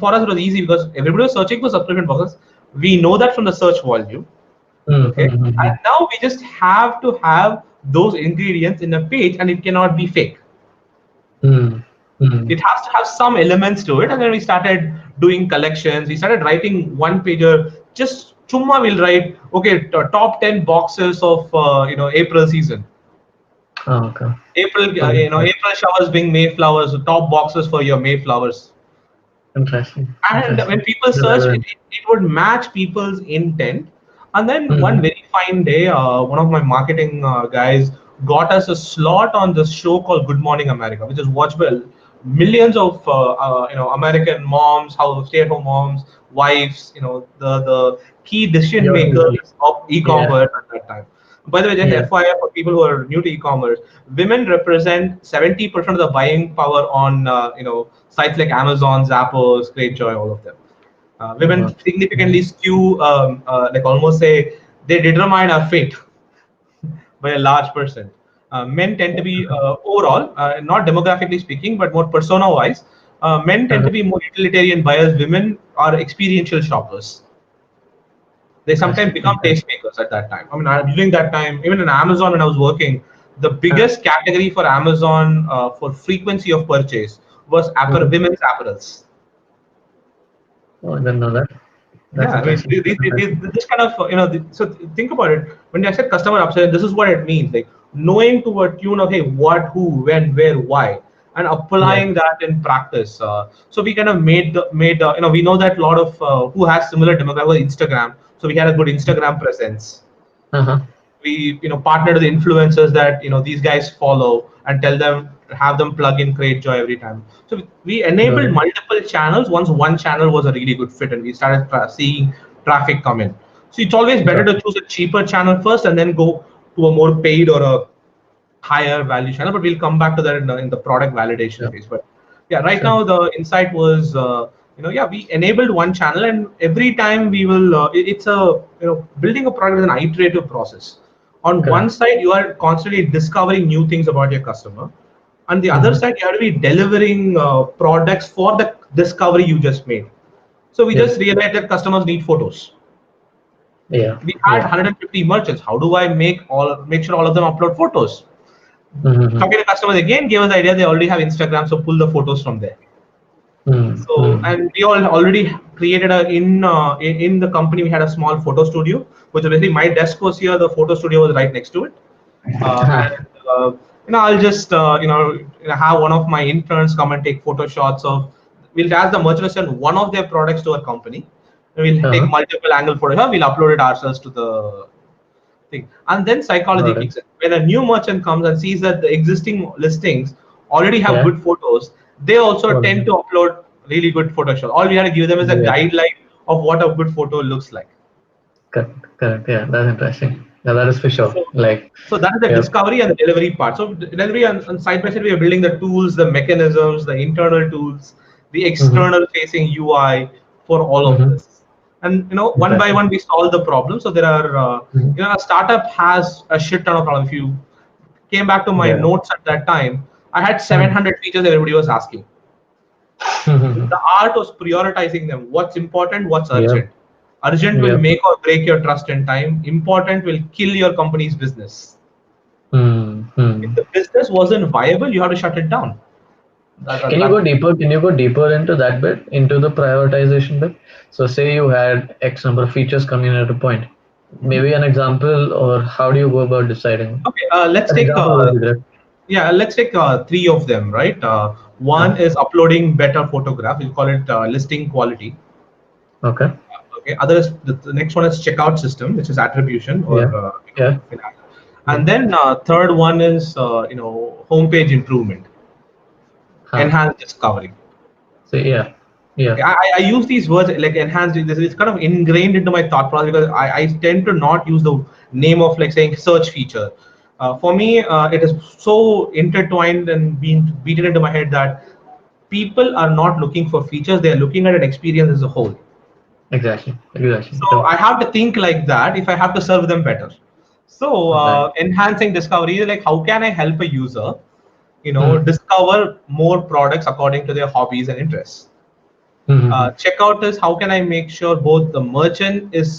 for us it was easy because everybody was searching for subscription boxes. We know that from the search volume. Okay, Mm-hmm. and now we just have to have those ingredients in a page, and it cannot be fake. Mm-hmm. Mm-hmm. It has to have some elements to it, and then we started doing collections. We started writing one pager, just chumma will write, okay, top 10 boxes of April season. Oh, okay. April, Sounds like April showers being Mayflowers, top boxes for your Mayflowers. interesting. And when Interesting. people search it, Relevant. it would match people's intent. And then one Mm-hmm. very fine day, one of my marketing guys got us a slot on this show called Good Morning America, which is watched by millions of American moms, how stay-at-home moms, wives, the key decision Your degree. makers of Yeah. e-commerce at that time. By the way, just Yeah. FYI for people who are new to e-commerce, women represent 70% of the buying power on sites like Amazon, Zappos, Greatjoy, all of them. Oh, Women wow. significantly Mm-hmm. skew, like almost say, they determine our fate by a large percent. Men tend to be overall, not demographically speaking, but more persona-wise. Men tend Uh-huh. to be more utilitarian buyers. Women are experiential shoppers. They sometimes Interesting. become Interesting. tastemakers at that time. I mean, during that time, even in Amazon when I was working, the Uh, biggest category for Amazon for frequency of purchase was mm-hmm. women's apparels. Oh, I didn't know that. Yeah, That's I mean, interesting. That's interesting. this kind of, think about it. When I said customer obsession, this is what it means. Like knowing to a tune of, hey, what, who, when, where, why, and Yeah. applying that in practice. So we kind of we know that a lot of who has similar demographic Instagram. So we had a good Instagram presence. Uh-huh. We partner with the influencers that these guys follow and tell them, have them plug in Create Joy every time. So we Got enabled it. multiple channels once one channel was a really good fit, and we started seeing traffic come in. So it's always better Got to choose a cheaper channel first and then go to a more paid or a higher value channel, but we'll come back to that in the product validation sure. phase. But yeah, right Sure. now the insight was, yeah, we enabled one channel, and every time we will, it's a, building a product is an iterative process. On one Correct. side, you are constantly discovering new things about your customer. On the other Mm-hmm. side, you have to be delivering products for the discovery you just made. So we Yep. just realized that customers need photos. Yeah. We had Yeah. 150 merchants. How do I make sure all of them upload photos? Mm-hmm. Talking to customers again gave us the idea they already have Instagram, so pull the photos from there. So, Mm-hmm. and we all already created in the company we had a small photo studio, which was basically my desk was here, the photo studio was right next to it, Ah, and I'll just have one of my interns come and take photo shots of. We'll ask the merchant to send one of their products to our company. And we'll take uh-huh. multiple angle photos. We'll upload it ourselves to the thing. And then psychology Got it. kicks in. When a new merchant comes and sees that the existing listings already have Yeah. good photos, they also Got tend it. to upload really good Photoshop. All we have to give them is a Yeah. guideline of what a good photo looks like. Correct. Correct. Yeah. That's interesting. Yeah, that is for sure. So, Like, so that is the yep. discovery and the delivery part. So delivery and side by side, we are building the tools, the mechanisms, the internal tools, the Mm-hmm. external facing UI for all of Mm-hmm. this. And one by Interesting. one, we solve the problem. So there are, Mm-hmm. a startup has a shit ton of problems. If you came back to my Yeah. notes at that time, I had Mm-hmm. 700 features everybody was asking. Mm-hmm. The art was prioritizing them. What's important, what's Yeah. urgent. Urgent will Yeah. make or break your trust and time. Important will kill your company's business. If Hmm. the business wasn't viable, you have to shut it down. That, that, Can you go that deeper? Can you go deeper into that bit, into the prioritization bit? So, say you had X number of features coming at a point. Mhm. Maybe an example, or how do you go about deciding? Okay, let's An take example would be great. three of them, right? Yeah. One is uploading better photograph. We call it listing quality. Okay. Okay. Other is the next one is checkout system, which is attribution or Yeah. Yeah. finance. Yeah. And then third one is homepage improvement, Huh. enhanced discovery. So yeah. Okay, Yeah. I use these words like enhanced. This is kind of ingrained into my thought process because I tend to not use the name of like saying search feature. For me, it is so intertwined and being beaten into my head that people are not looking for features; they are looking at an experience as a whole. Exactly. Exactly. So Yeah. I have to think like that if I have to serve them better. So Right. enhancing discovery is like how can I help a user, Hmm. discover more products according to their hobbies and interests. Hmm. Checkout is how can I make sure both the merchant is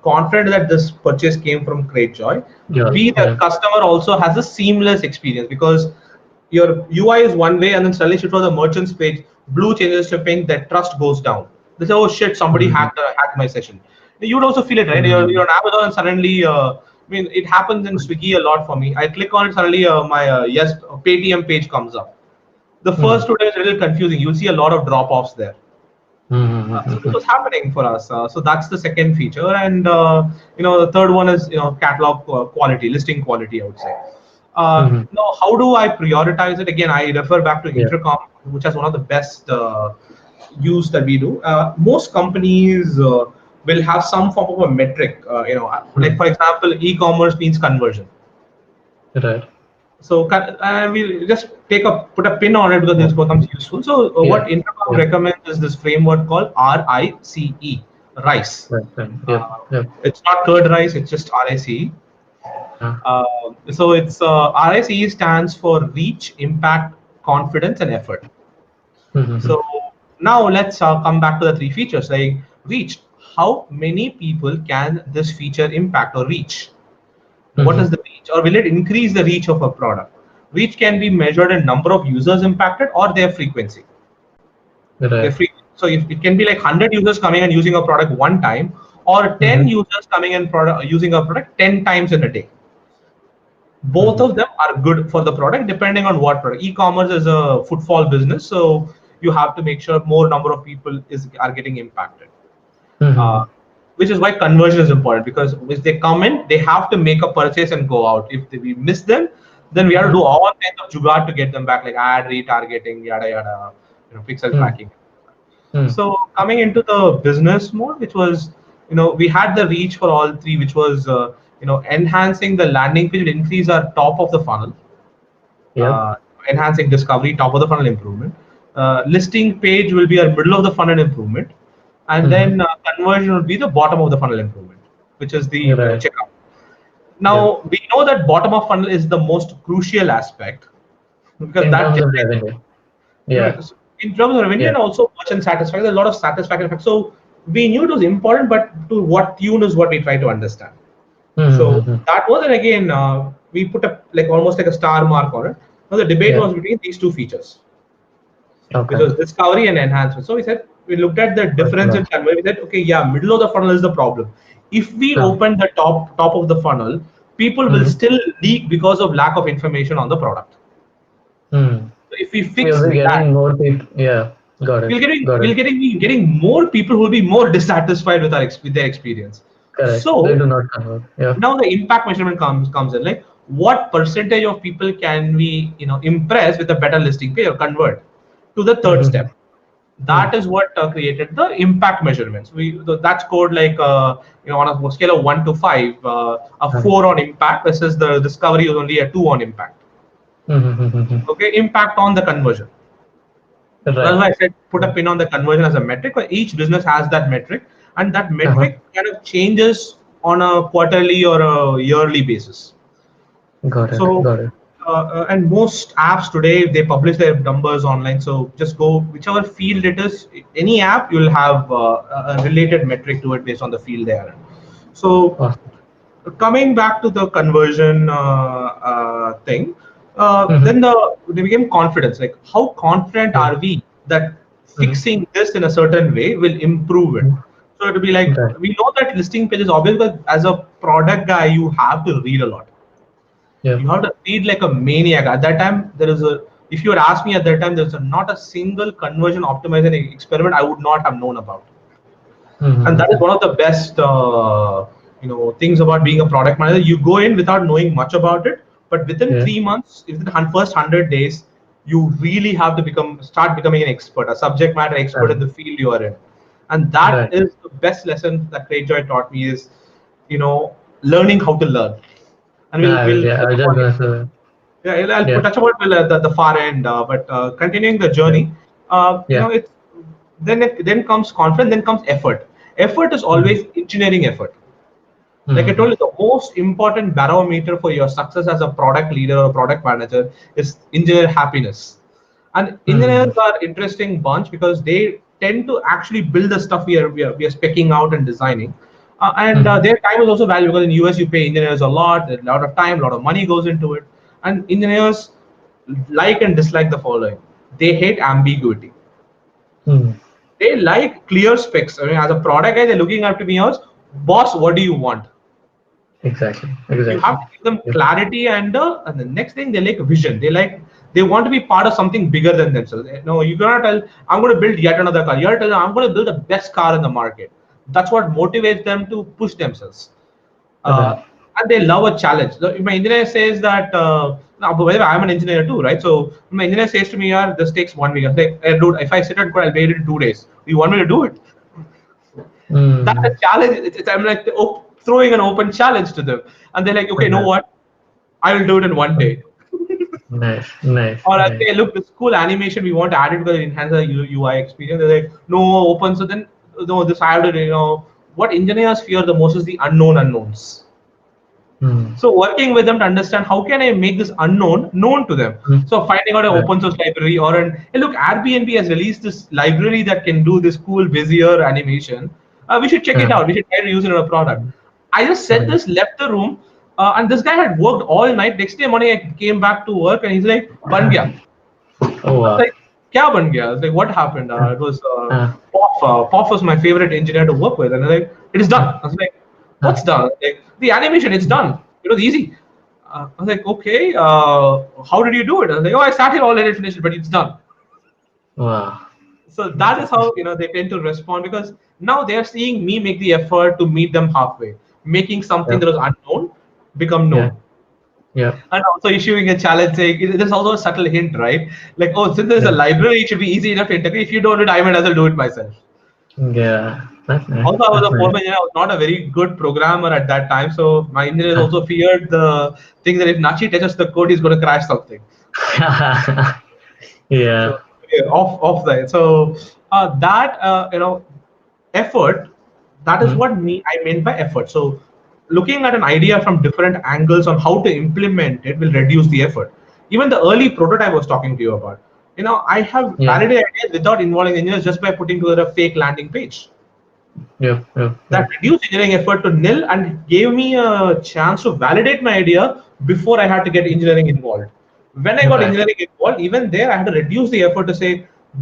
confident that this purchase came from Great Joy, Yeah. B the Yeah. customer also has a seamless experience because your UI is one way and then suddenly shift to the merchant's page, blue changes to pink, that trust goes down. They say, oh shit, somebody Hmm. hacked my session. You would also feel it, right? You're Hmm. on Amazon and suddenly, it happens in Swiggy a lot for me. I click on it, suddenly my yes Paytm page comes up. The first Hmm. 2 days is a little confusing. You'll see a lot of drop offs there. So this Hmm. was happening for us. So that's the second feature, and the third one is catalog quality, listing quality. I would say. Hmm. Now, how do I prioritize it? Again, I refer back to Yeah. Intercom, which has one of the best use that we do. Most companies will have some form of a metric. Like Hmm. for example, e-commerce means conversion. Right. So we'll just put a pin on it because this Yeah. becomes useful. So what Yeah. Intercom Yeah. recommends is this framework called RICE, RICE. Right. Right. Yep. Uh, Yep. it's not curd rice; it's just RICE. Uh, So it's RICE stands for reach, impact, confidence, and effort. hmm. So now let's come back to the three features. Like reach, how many people can this feature impact or reach? What is Hmm. the reach, or will it increase the reach of a product? Reach can be measured in number of users impacted or their frequency. Okay, Right. so if it can be like 100 users coming and using a product one time, or 10 Hmm. users coming and using a product 10 times in a day. Both Hmm. of them are good for the product depending on what product. E-commerce is a footfall business, so you have to make sure more number of people are getting impacted. uh, Hmm. which is why conversion is important because if they come in, they have to make a purchase and go out. If we miss them, then we have to do all kinds of jugaad to get them back, like ad retargeting, yada yada, pixel Hmm. tracking. Hmm. So coming into the business mode, which was, we had the reach for all three, which was, enhancing the landing page, increase our top of the funnel, Yep. uh, enhancing discovery, top of the funnel improvement. Listing page will be our middle of the funnel improvement, and Hmm. then conversion will be the bottom of the funnel improvement, which is the Right. checkout. Yep. Now we know that bottom of funnel is the most crucial aspect because In that terms of generates. revenue. Right. Yeah. So in terms of revenue Yeah. and also merchant satisfaction, there's a lot of satisfaction effects. So we knew it was important, but to what tune is what we try to understand. So Hmm. that was, and again, we put a like almost like a star mark on it. Now the debate Yeah. was between these two features, which Okay. was discovery and enhancement. So we looked at the Right. difference in Right. conversion. We said, okay, yeah, middle of the funnel is the problem. If we Huh. open the top of the funnel, people will Hmm. still leak because of lack of information on the product. Hmm. So if we fix We'll be that, getting more people. Yeah. Got it. Got it. getting more people who will be more dissatisfied with with their experience. Correct. They So do not convert. Yeah. now the impact measurement comes in, like what percentage of people can we impress with a better listing page or convert to the third Hmm. step. That is what created the impact measurements. That's scored like on a scale of 1 to 5, a 4 on impact versus the discovery was only a 2 on impact. Hmm. Okay, impact on the conversion. That's Right. why I said put a Right. pin on the conversion as a metric. But each business has that metric, and that Uh-huh. metric kind of changes on a quarterly or a yearly basis. Got it. So Got it. And most apps today they publish their numbers online. So just go whichever field it is, any app you'll have a related metric to it based on the field they are in. So Awesome. coming back to the conversion thing, Mm-hmm. then they became confidence. Like how confident Yeah. are we that Mm-hmm. fixing this in a certain way will improve it? So it'll be like Right. we know that listing page is obvious, but as a product guy, you have to read a lot. Yeah. You have to read like a maniac. At that time, there is a. If you had asked me at that time, there's not a single conversion optimization experiment I would not have known about. And that is Mm-hmm. one of the best things about being a product manager. You go in without knowing much about it, but within Yeah. 3 months, within the first 100 days, you really have to start becoming an expert, a subject matter expert in Right. the field you are in. And that Right. is the best lesson that Greyjoy taught me is, you know, learning how to learn. And we'll Yeah. I touch was just upon it. gonna say. Yeah, I'll Yeah. touch about the far end, but continuing the Yeah. journey, Yeah. it's then comes confidence, then comes effort. Effort is Mm-hmm. always engineering effort. Like I Mm-hmm. told you, the most important barometer for your success as a product leader or product manager is engineer happiness. And Mm-hmm. engineers are interesting bunch because they tend to actually build the stuff we are specking out and designing. And Mm-hmm. their time is also valuable because in US you pay engineers a lot of time, a lot of money goes into it. And engineers like and dislike the following. They hate ambiguity. Mm-hmm. They like clear specs. I mean, as a product guy, they're looking up to me as boss, what do you want? Exactly. You Exactly. have to give them Yeah. clarity and the next thing they like vision. They want to be part of something bigger than themselves. No, you cannot tell I'm going to build yet another car. You have to tell them I'm going to build the best car in the market. That's what motivates them to push themselves. Right. And they love a challenge. So if my engineer says that now, by the way, I'm an engineer too, right? So my engineer says to me, yeah, this takes 1 week. I'm like, hey, dude, if I sit and code, I'll wait it in 2 days. You want me to do it? That's a Mm. challenge. I'm like throwing an open challenge to them, and they're like, okay, you know Right. what? I will do it in 1 day. Nice. Nice. Or I Nice. say, look, this cool animation we want to add it because it enhances the UI experience. They're like, no, open. So then, no, this I have to, what engineers fear the most is the unknown unknowns. Mm. So working with them to understand how can I make this unknown known to them. Mm. So finding out an Right. open source library or hey look, Airbnb has released this library that can do this cool Vizier animation. We should check it Yeah. out. We should try to use it in a product. I just said Right. this, left the room, and this guy had worked all night. Next day morning, I came back to work and he's like, "Ban gaya." Oh I was wow. like, "Kya ban gaya?" I was like, "What happened?" It was Uh, Poff. Poff was my favorite engineer to work with, and I was like, "It is done." I was like, uh, "What's done?" Like the animation, it's done. It was easy. I was like, "Okay, how did you do it?" I was like, "Oh, I sat here all day and finished it, but it's done." wow. So that is how they tend to respond because now they are seeing me make the effort to meet them halfway, making something Yeah. that was unknown become Yeah. known. Yeah. And also issuing a challenge saying there's also a subtle hint, right? Like, oh, since there's a Yeah. library, it should be easy enough to integrate. If you don't do it, I might as well do it myself. Yeah. That's nice. Also, I was That's a nice. foreman engineer. I was not a very good programmer at that time. So my engineers Uh, also feared the thing that if Nachi touches the code, he's going to crash something. yeah. So yeah, off that. So that effort, that is Mm. what I meant by effort. So looking at an idea from different angles on how to implement it will reduce the effort. Even the early prototype I was talking to you about. I have Yeah. validated ideas without involving engineers just by putting together a fake landing page. Yep. Yep. That Yep. reduced engineering effort to nil and gave me a chance to validate my idea before I had to get engineering involved. When I got Right. engineering involved, even there I had to reduce the effort to say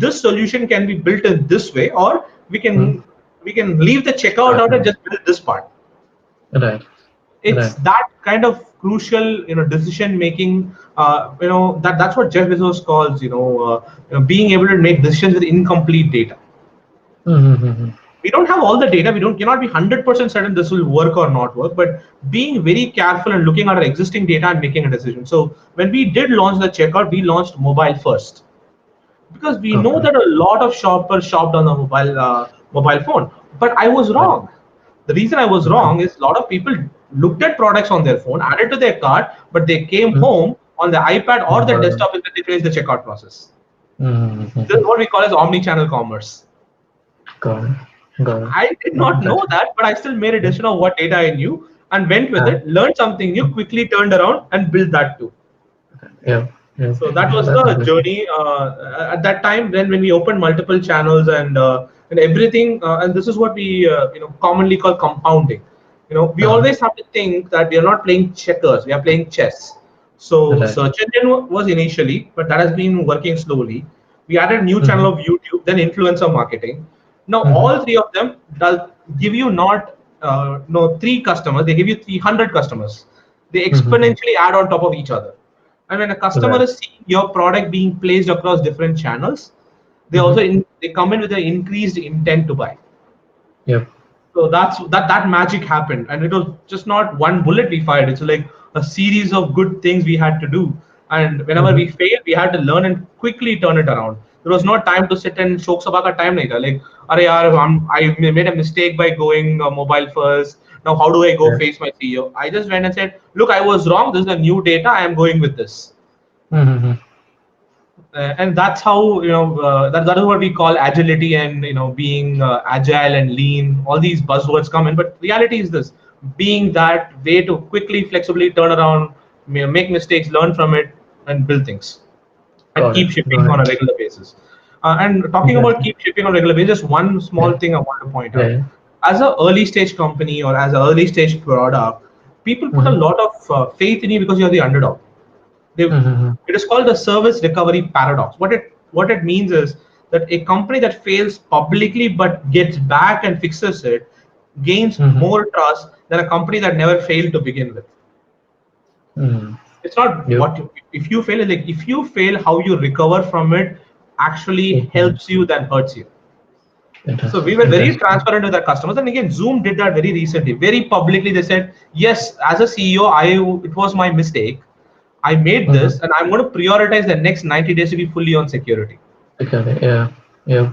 this solution can be built in this way, or we Mm. can we can leave the checkout Start out and now. just build this part. Right. It's Right. that kind of crucial decision making. That's what Jeff Bezos calls being able to make decisions with incomplete data. Mm-hmm. We don't have all the data. We don't cannot be 100% certain this will work or not work, but being very careful and looking at our existing data and making a decision. So when we did launch the checkout, we launched mobile first because we know Okay. that a lot of shoppers shopped on the mobile phone. But I was Right. wrong. The reason I was Okay. wrong is a lot of people looked at products on their phone, added to their cart, but they came Mm. home on the iPad or the Got it. desktop and then they finished the checkout process. This is Mm-hmm. what we call as omni-channel commerce. Got it. Got it. I did not know That's that, but I still made a yeah. decision of what data I knew and went with Uh, it, learned something new, quickly turned around and built that too. Yeah. Yeah. So that was That's the interesting. journey at that time. Then when we opened multiple channels and everything, and this is what we commonly call compounding. We Uh-huh. always have to think that we are not playing checkers, we are playing chess. So Right. search engine was initially, but that has been working slowly. We added new channel Mm-hmm. of YouTube, then influencer marketing. Now Mm-hmm. all three of them does give you not no three customers, they give you 300 customers. They Mm-hmm. exponentially add on top of each other. And when a customer Right. is seeing your product being placed across different channels, Mm-hmm. they come in with an increased intent to buy. Yep. So that magic happened, and it was just not one bullet we fired. It's like a series of good things we had to do, and whenever we Mm-hmm. failed, we had to learn and quickly turn it around. There was no time to sit and shok sabaka time later. Like, Arey yaar, I made a mistake by going mobile first. Now how do I go Yeah. face my CEO? I just went and said, look, I was wrong. This is a new data. I am going with this. Mm-hmm. And that's how that is what we call agility, and being agile and lean, all these buzzwords come in, but reality is this: being that way to quickly flexibly turn around, make mistakes, learn from it, and build things, and Got it. keep shipping Got on it. a regular basis. And talking about Interesting. keep shipping on a regular basis, just one small Yeah. thing I want to point Yeah. out: Yeah. as a early stage company or as an early stage product, people put a Mm-hmm. lot of faith in you because you're the underdog. they, Mm-hmm. it is called the service recovery paradox. What it means is that a company that fails publicly but gets back and fixes it gains Mm-hmm. more trust than a company that never failed to begin with. Mm-hmm. It's not Yep. if you fail, like if you fail, how you recover from it actually Mm-hmm. helps you than hurts you. So Interesting. we were very Interesting. transparent with our customers, and again, Zoom did that very recently, very publicly. They said, "Yes, as a CEO, it was my mistake. I made Mm-hmm. this, and I'm going to prioritize the next 90 days to be fully on security." Okay. Yeah. Yep.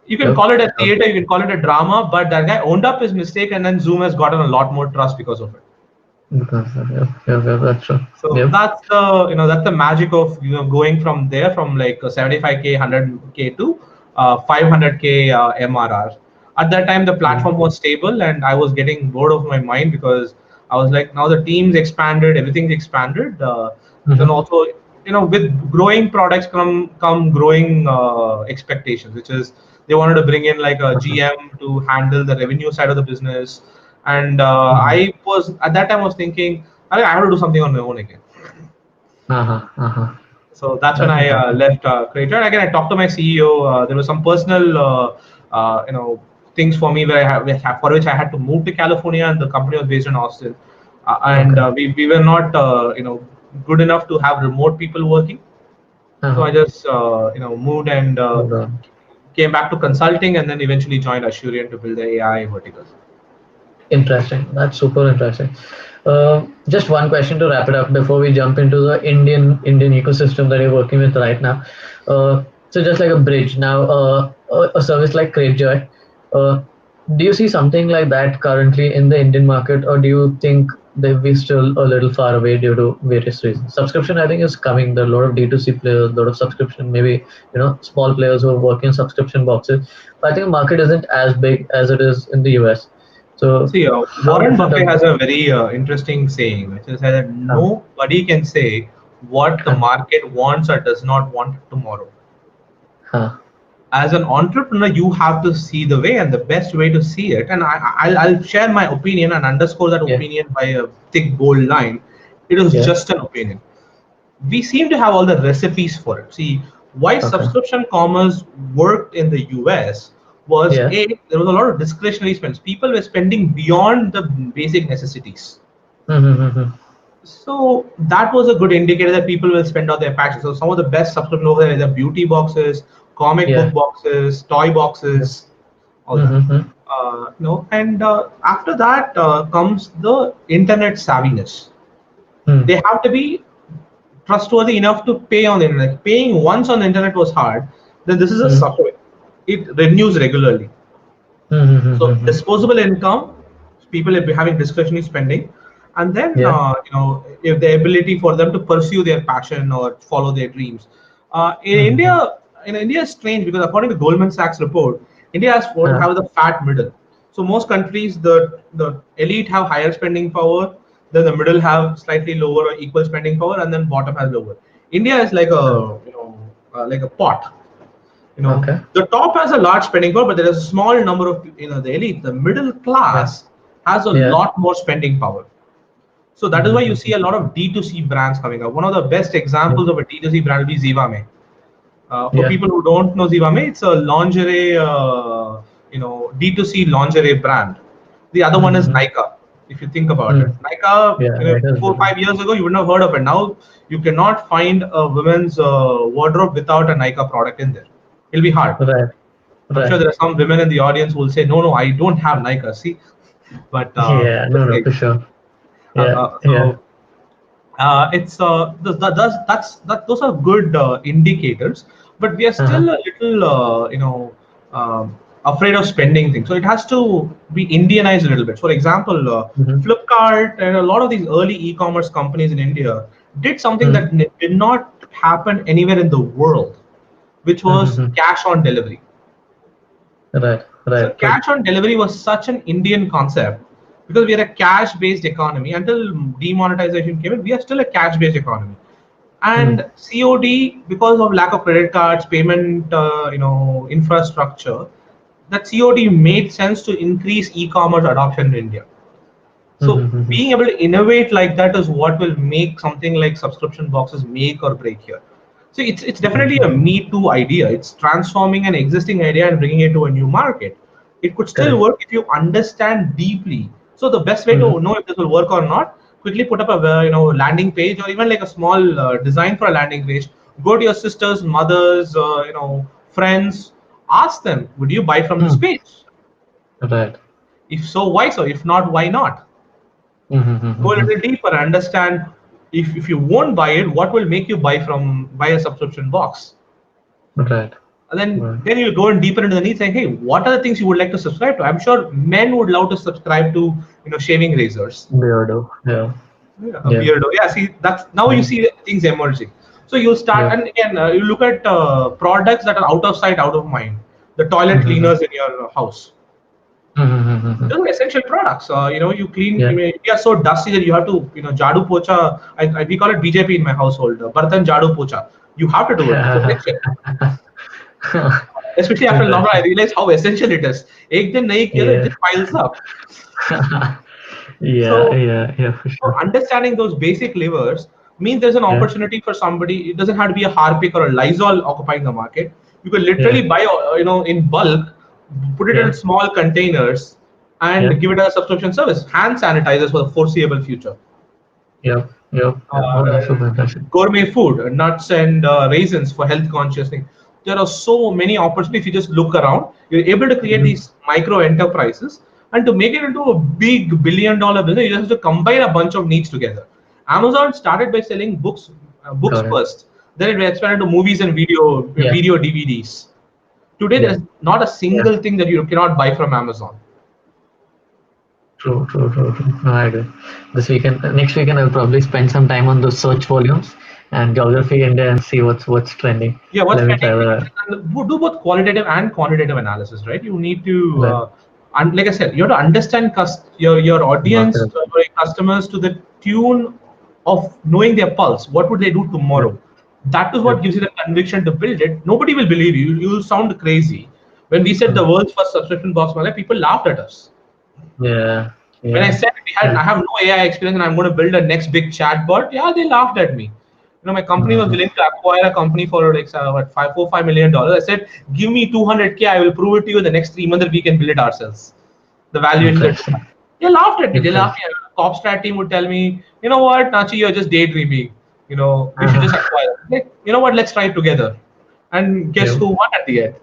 You can Yep. call it a Yep. theater, you can call it a drama, but that guy owned up his mistake, and then Zoom has gotten a lot more trust because of it. Because yep. Yep. Yep. That's true. So Yep. that's the magic of going from there, from like 75K, 100K to 500K MRR. At that time, the Mm-hmm. platform was stable, and I was getting bored of my mind because I was like, now the team's expanded, everything's expanded. Then Mm-hmm. also, with growing products come growing expectations, which is they wanted to bring in like a Uh-huh. GM to handle the revenue side of the business, and Mm-hmm. I was at that time was thinking, I have to do something on my own again. Uh-huh. Uh-huh. So that's when That's I interesting. left Creator. And again, I talked to my CEO. There was some personal, things for me where for which I had to move to California, and the company was based in Austin, and Okay. we were not, good enough to have remote people working. So I Uh-huh. just, moved and Hold on. came back to consulting, and then eventually joined Assurian to build the AI verticals. Interesting. That's super interesting. Just one question to wrap it up before we jump into the Indian ecosystem that you're working with right now. So just like a bridge now, a service like CrateJoy, uh, do you see something like that currently in the Indian market, or do you think that we still a little far away due to various reasons? Subscription, I think, is coming. There are a lot of D2C players, a lot of subscription, maybe small players who are working subscription boxes. But I think the market isn't as big as it is in the US. So See, how Warren different Buffett are has a very interesting saying, which is that uh, nobody can say what the uh, market wants or does not want tomorrow. uh, As an entrepreneur, you have to see the way, and the best way to see it. And I'll share my opinion and underscore that yeah, opinion by a thick, bold line. It is yeah, just an opinion. We seem to have all the recipes for it. See, why okay, subscription commerce worked in the US was yeah, there was a lot of discretionary spends. People were spending beyond the basic necessities. mm-hmm. So that was a good indicator that people will spend on their passion. So some of the best subscription over there are the beauty boxes, comic book Yeah, boxes, toy yeah, boxes, all that. mm-hmm. And after that comes the internet savviness. Mm, They have to be trustworthy enough to pay on the internet. Paying once on the internet was hard. Then this is a mm, software. It renews regularly. So mm-hmm. disposable income, people will be having discretionary spending, and then Yeah, if the ability for them to pursue their passion or follow their dreams. In mm-hmm. India, is strange because according to Goldman Sachs report, India has what Uh, have the fat middle. So most countries, the elite have higher spending power, then the middle have slightly lower or equal spending power, and then bottom has lower. India is like a like a pot. Okay. The top has a large spending power, but there is a small number of the elite. The middle Yeah. class has a Yeah. lot more spending power. So that is why you see a lot of D2C brands coming up. One of the best Yeah. examples of a D2C brand will be Zivame. For Yeah. people who don't know Zivame, it's a lingerie, D2C lingerie brand. The other one is Mm-hmm. Nika. If you think about it, Mm. Nika, Yeah. That is 4 or 5 years ago, you wouldn't have heard of it. Now you cannot find a women's wardrobe without a Nika product in there. It'll be hard. right. I'm sure Right. there are some women in the audience who will say, "No, no, I don't have Nika." See, but Yeah. No. No. okay. For sure. Uh, Yeah. Yeah. so it's those are good indicators, but we are Uh huh. still a little afraid of spending things. So it has to be Indianized a little bit. For example, Mm-hmm. Flipkart and a lot of these early e-commerce companies in India did something that did not happen anywhere in the world, which was Mm-hmm. cash on delivery. Right. So Right. Right. cash on delivery was such an Indian concept because we are a cash-based economy. Until demonetization came in, we are still a cash-based economy. Mm. And COD, because of lack of credit cards, payment, infrastructure, that COD made sense to increase e-commerce adoption in India. So Mm-hmm. being able to innovate like that is what will make something like subscription boxes make or break here. So it's definitely a Mm-hmm. Me Too idea. It's transforming an existing idea and bringing it to a new market. It could still Correct. work if you understand deeply. So the best way to Mm-hmm. know if this will work or not, quickly put up a landing page or even like a small design for a landing page. Go to your sisters, mothers, friends. Ask them, would you buy from this Mm. page? Right. If so, why so? If not, why not? Go a Mm-hmm. little deeper and understand if you won't buy it, what will make you buy a subscription box. Right. And then Right. then you go in deeper into the needs saying, hey, what are the things you would like to subscribe to? I'm sure men would love to subscribe to shaving razors, Beardo. Yeah. a Yeah. beardo. Yeah, see, that's now you Yeah. see things emerging. So you'll start, Yeah. and again you look at products that are out of sight, out of mind. The toilet Mm-hmm. cleaners in your house, Mm-hmm. those are essential products. You clean. I Yeah. mean, we are so dusty that you have to, jadu pocha. We call it BJP in my household. Bartan jadu pocha. You have to do it. It's essential. Especially after lockdown, I Interesting. realized how essential it is. एक दिन नहीं किया तो it Yeah. just piles up. Yeah. So, Yeah. Yeah. For so sure. understanding those basic levers means there's an Yeah. opportunity for somebody. It doesn't have to be a Harpic or a Lysol occupying the market. You can literally Yeah. buy, in bulk, put it in Yeah. small containers, Yeah. and give it as a subscription service. Hand sanitizers for the foreseeable future. Yep. Yep. Yep. Oh, that's super interesting. Gourmet food, nuts and raisins for health conscious thing. There are so many opportunities. If you just look around, you're able to create Mm-hmm. these micro enterprises, and to make it into a big billion-dollar business, you just have to combine a bunch of needs together. Amazon started by selling books Got it. first. Then it expanded to movies and Yeah. video DVDs. Today, Yeah. there's not a Yeah. single thing that you cannot buy from Amazon. True. True. True. True. No, I agree. This weekend, next weekend, I'll probably spend some time on those search volumes and geography India and see what's trending. Yeah, what's Let me trending? try that. And do both qualitative and quantitative analysis, right? You need to, Right. and like I said, you have to understand your audience, Market. your customers to the tune of knowing their pulse. What would they do Yep. tomorrow? That is what Yep. gives you the conviction to build it. Nobody will believe you. You'll sound crazy. When we said the Mm. world's first subscription box, people laughed at us. Yeah. When I Yeah. said I Yeah. have no AI experience and I'm going to build a next big chatbot, yeah, they laughed at me. My company was Mm-hmm. willing to acquire a company for like what $5 million. I said, give me 200K, I will prove it to you in the next 3 months that we can build it ourselves. The valuation that we have. Interesting. They laughed at me. They laughed Interesting. at me. Copstrat team would tell me, you know what, Nachi, you're just daydreaming. We should just Uh-huh. acquire. Like, you know what, let's try it together. And guess Yeah. who won at the end?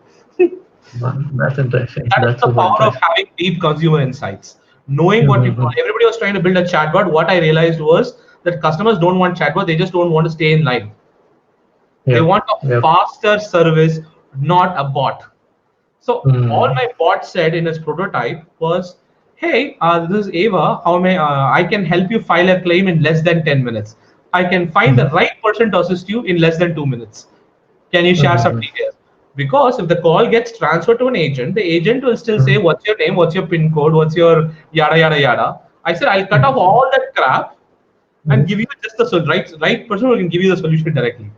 That's interesting. That is That's the super power of interesting. having deep consumer insights, knowing what people Mm-hmm. want. Everybody was trying to build a chatbot. What I realized was that customers don't want chatbot, they just don't want to stay in line. They Yep. want a Yep. faster service, not a bot. So all Mm. my bot said in its prototype was, "Hey, this is Ava. How may I can help you file a claim in less than 10 minutes? I can find the Mm-hmm. right person to assist you in less than 2 minutes. Can you share some Mm-hmm. details?" Because if the call gets transferred to an agent, the agent will still say, Mm-hmm. "What's your name? What's your PIN code? What's your yada yada yada?" I said, "I'll cut off Mm-hmm. all that crap. and Mhm. give you just the right person who can give you the solution directly.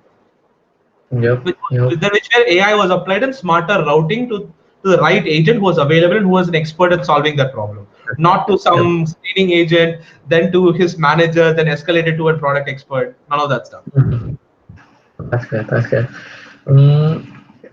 Yep. Yep. Which where AI was applied and smarter routing to the right agent who was available and who was an expert at solving that problem, not to Yep. some screening agent, then to his manager, then escalated to a product expert. None of that stuff. Mhm. That's good. That's good. Mm,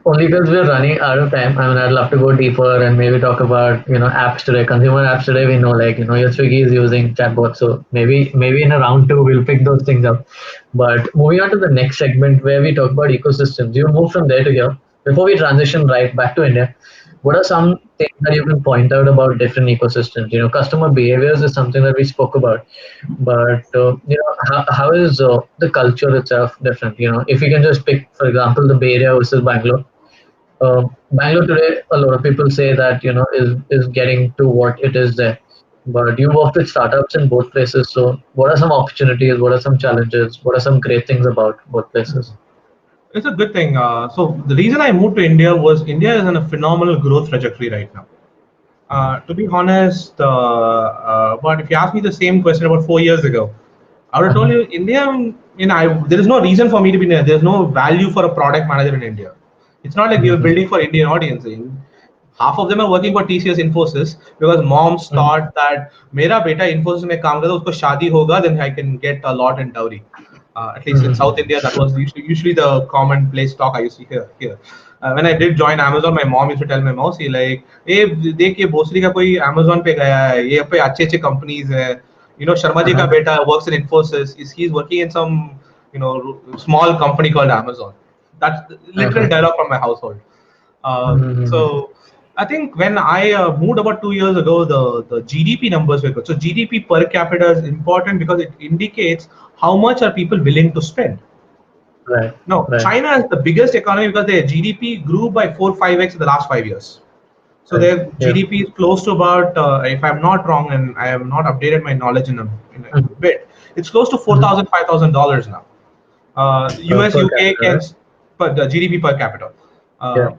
Only because we're running out of time. I mean, I'd love to go deeper and maybe talk about apps today, consumer apps today. We know, like, your Swiggy is using chatbots, so maybe in a round two we'll pick those things up. But moving on to the next segment where we talk about ecosystems, you move from there to here. Before we transition right back to India, what are some things that you can point out about different ecosystems? Customer behaviors is something that we spoke about, but how is the culture itself different? If you can just pick, for example, the Bay Area versus Bangalore. Bangalore today, a lot of people say that is getting to what it is there. But you worked with startups in both places. So, what are some opportunities? What are some challenges? What are some great things about both places? It's a good thing. So the reason I moved to India was India is in a phenomenal growth trajectory right now. To be honest, but if you ask me the same question about 4 years ago, I would have told Mhm, you India. There is no reason for me to be there. There's no value for a product manager in India. It's not like we were mhm, building for Indian audience. Half of them are working for TCS Infosys because moms mhm, thought that मेरा बेटा Infosys में काम करता है उसको शादी होगा then I can get a lot in dowry. At least in South mhm, India, that was usually the commonplace talk I used to hear here. When I did join Amazon, my mom used to tell my mousie like, "Hey, देख ये भोसड़ी का कोई Amazon पे गया है, ये पे अच्छे अच्छे companies है. Sharma ji ka uh-huh, beta works in Infosys. He's working in some small company called Amazon." That's literal uh-huh, dialogue from my household. mhm, So I think when I moved about 2 years ago, the GDP numbers were good. So GDP per capita is important because it indicates how much are people willing to spend. right, No, right, China is the biggest economy because their GDP grew by 4 5x in the last 5 years. So right, their yeah, GDP is close to about, if I'm not wrong, and I have not updated my knowledge in a mhm, bit, it's close to four mhm. thousand $5,000 now. US, Per UK capita, right? but the GDP per capita. Yeah. Uh,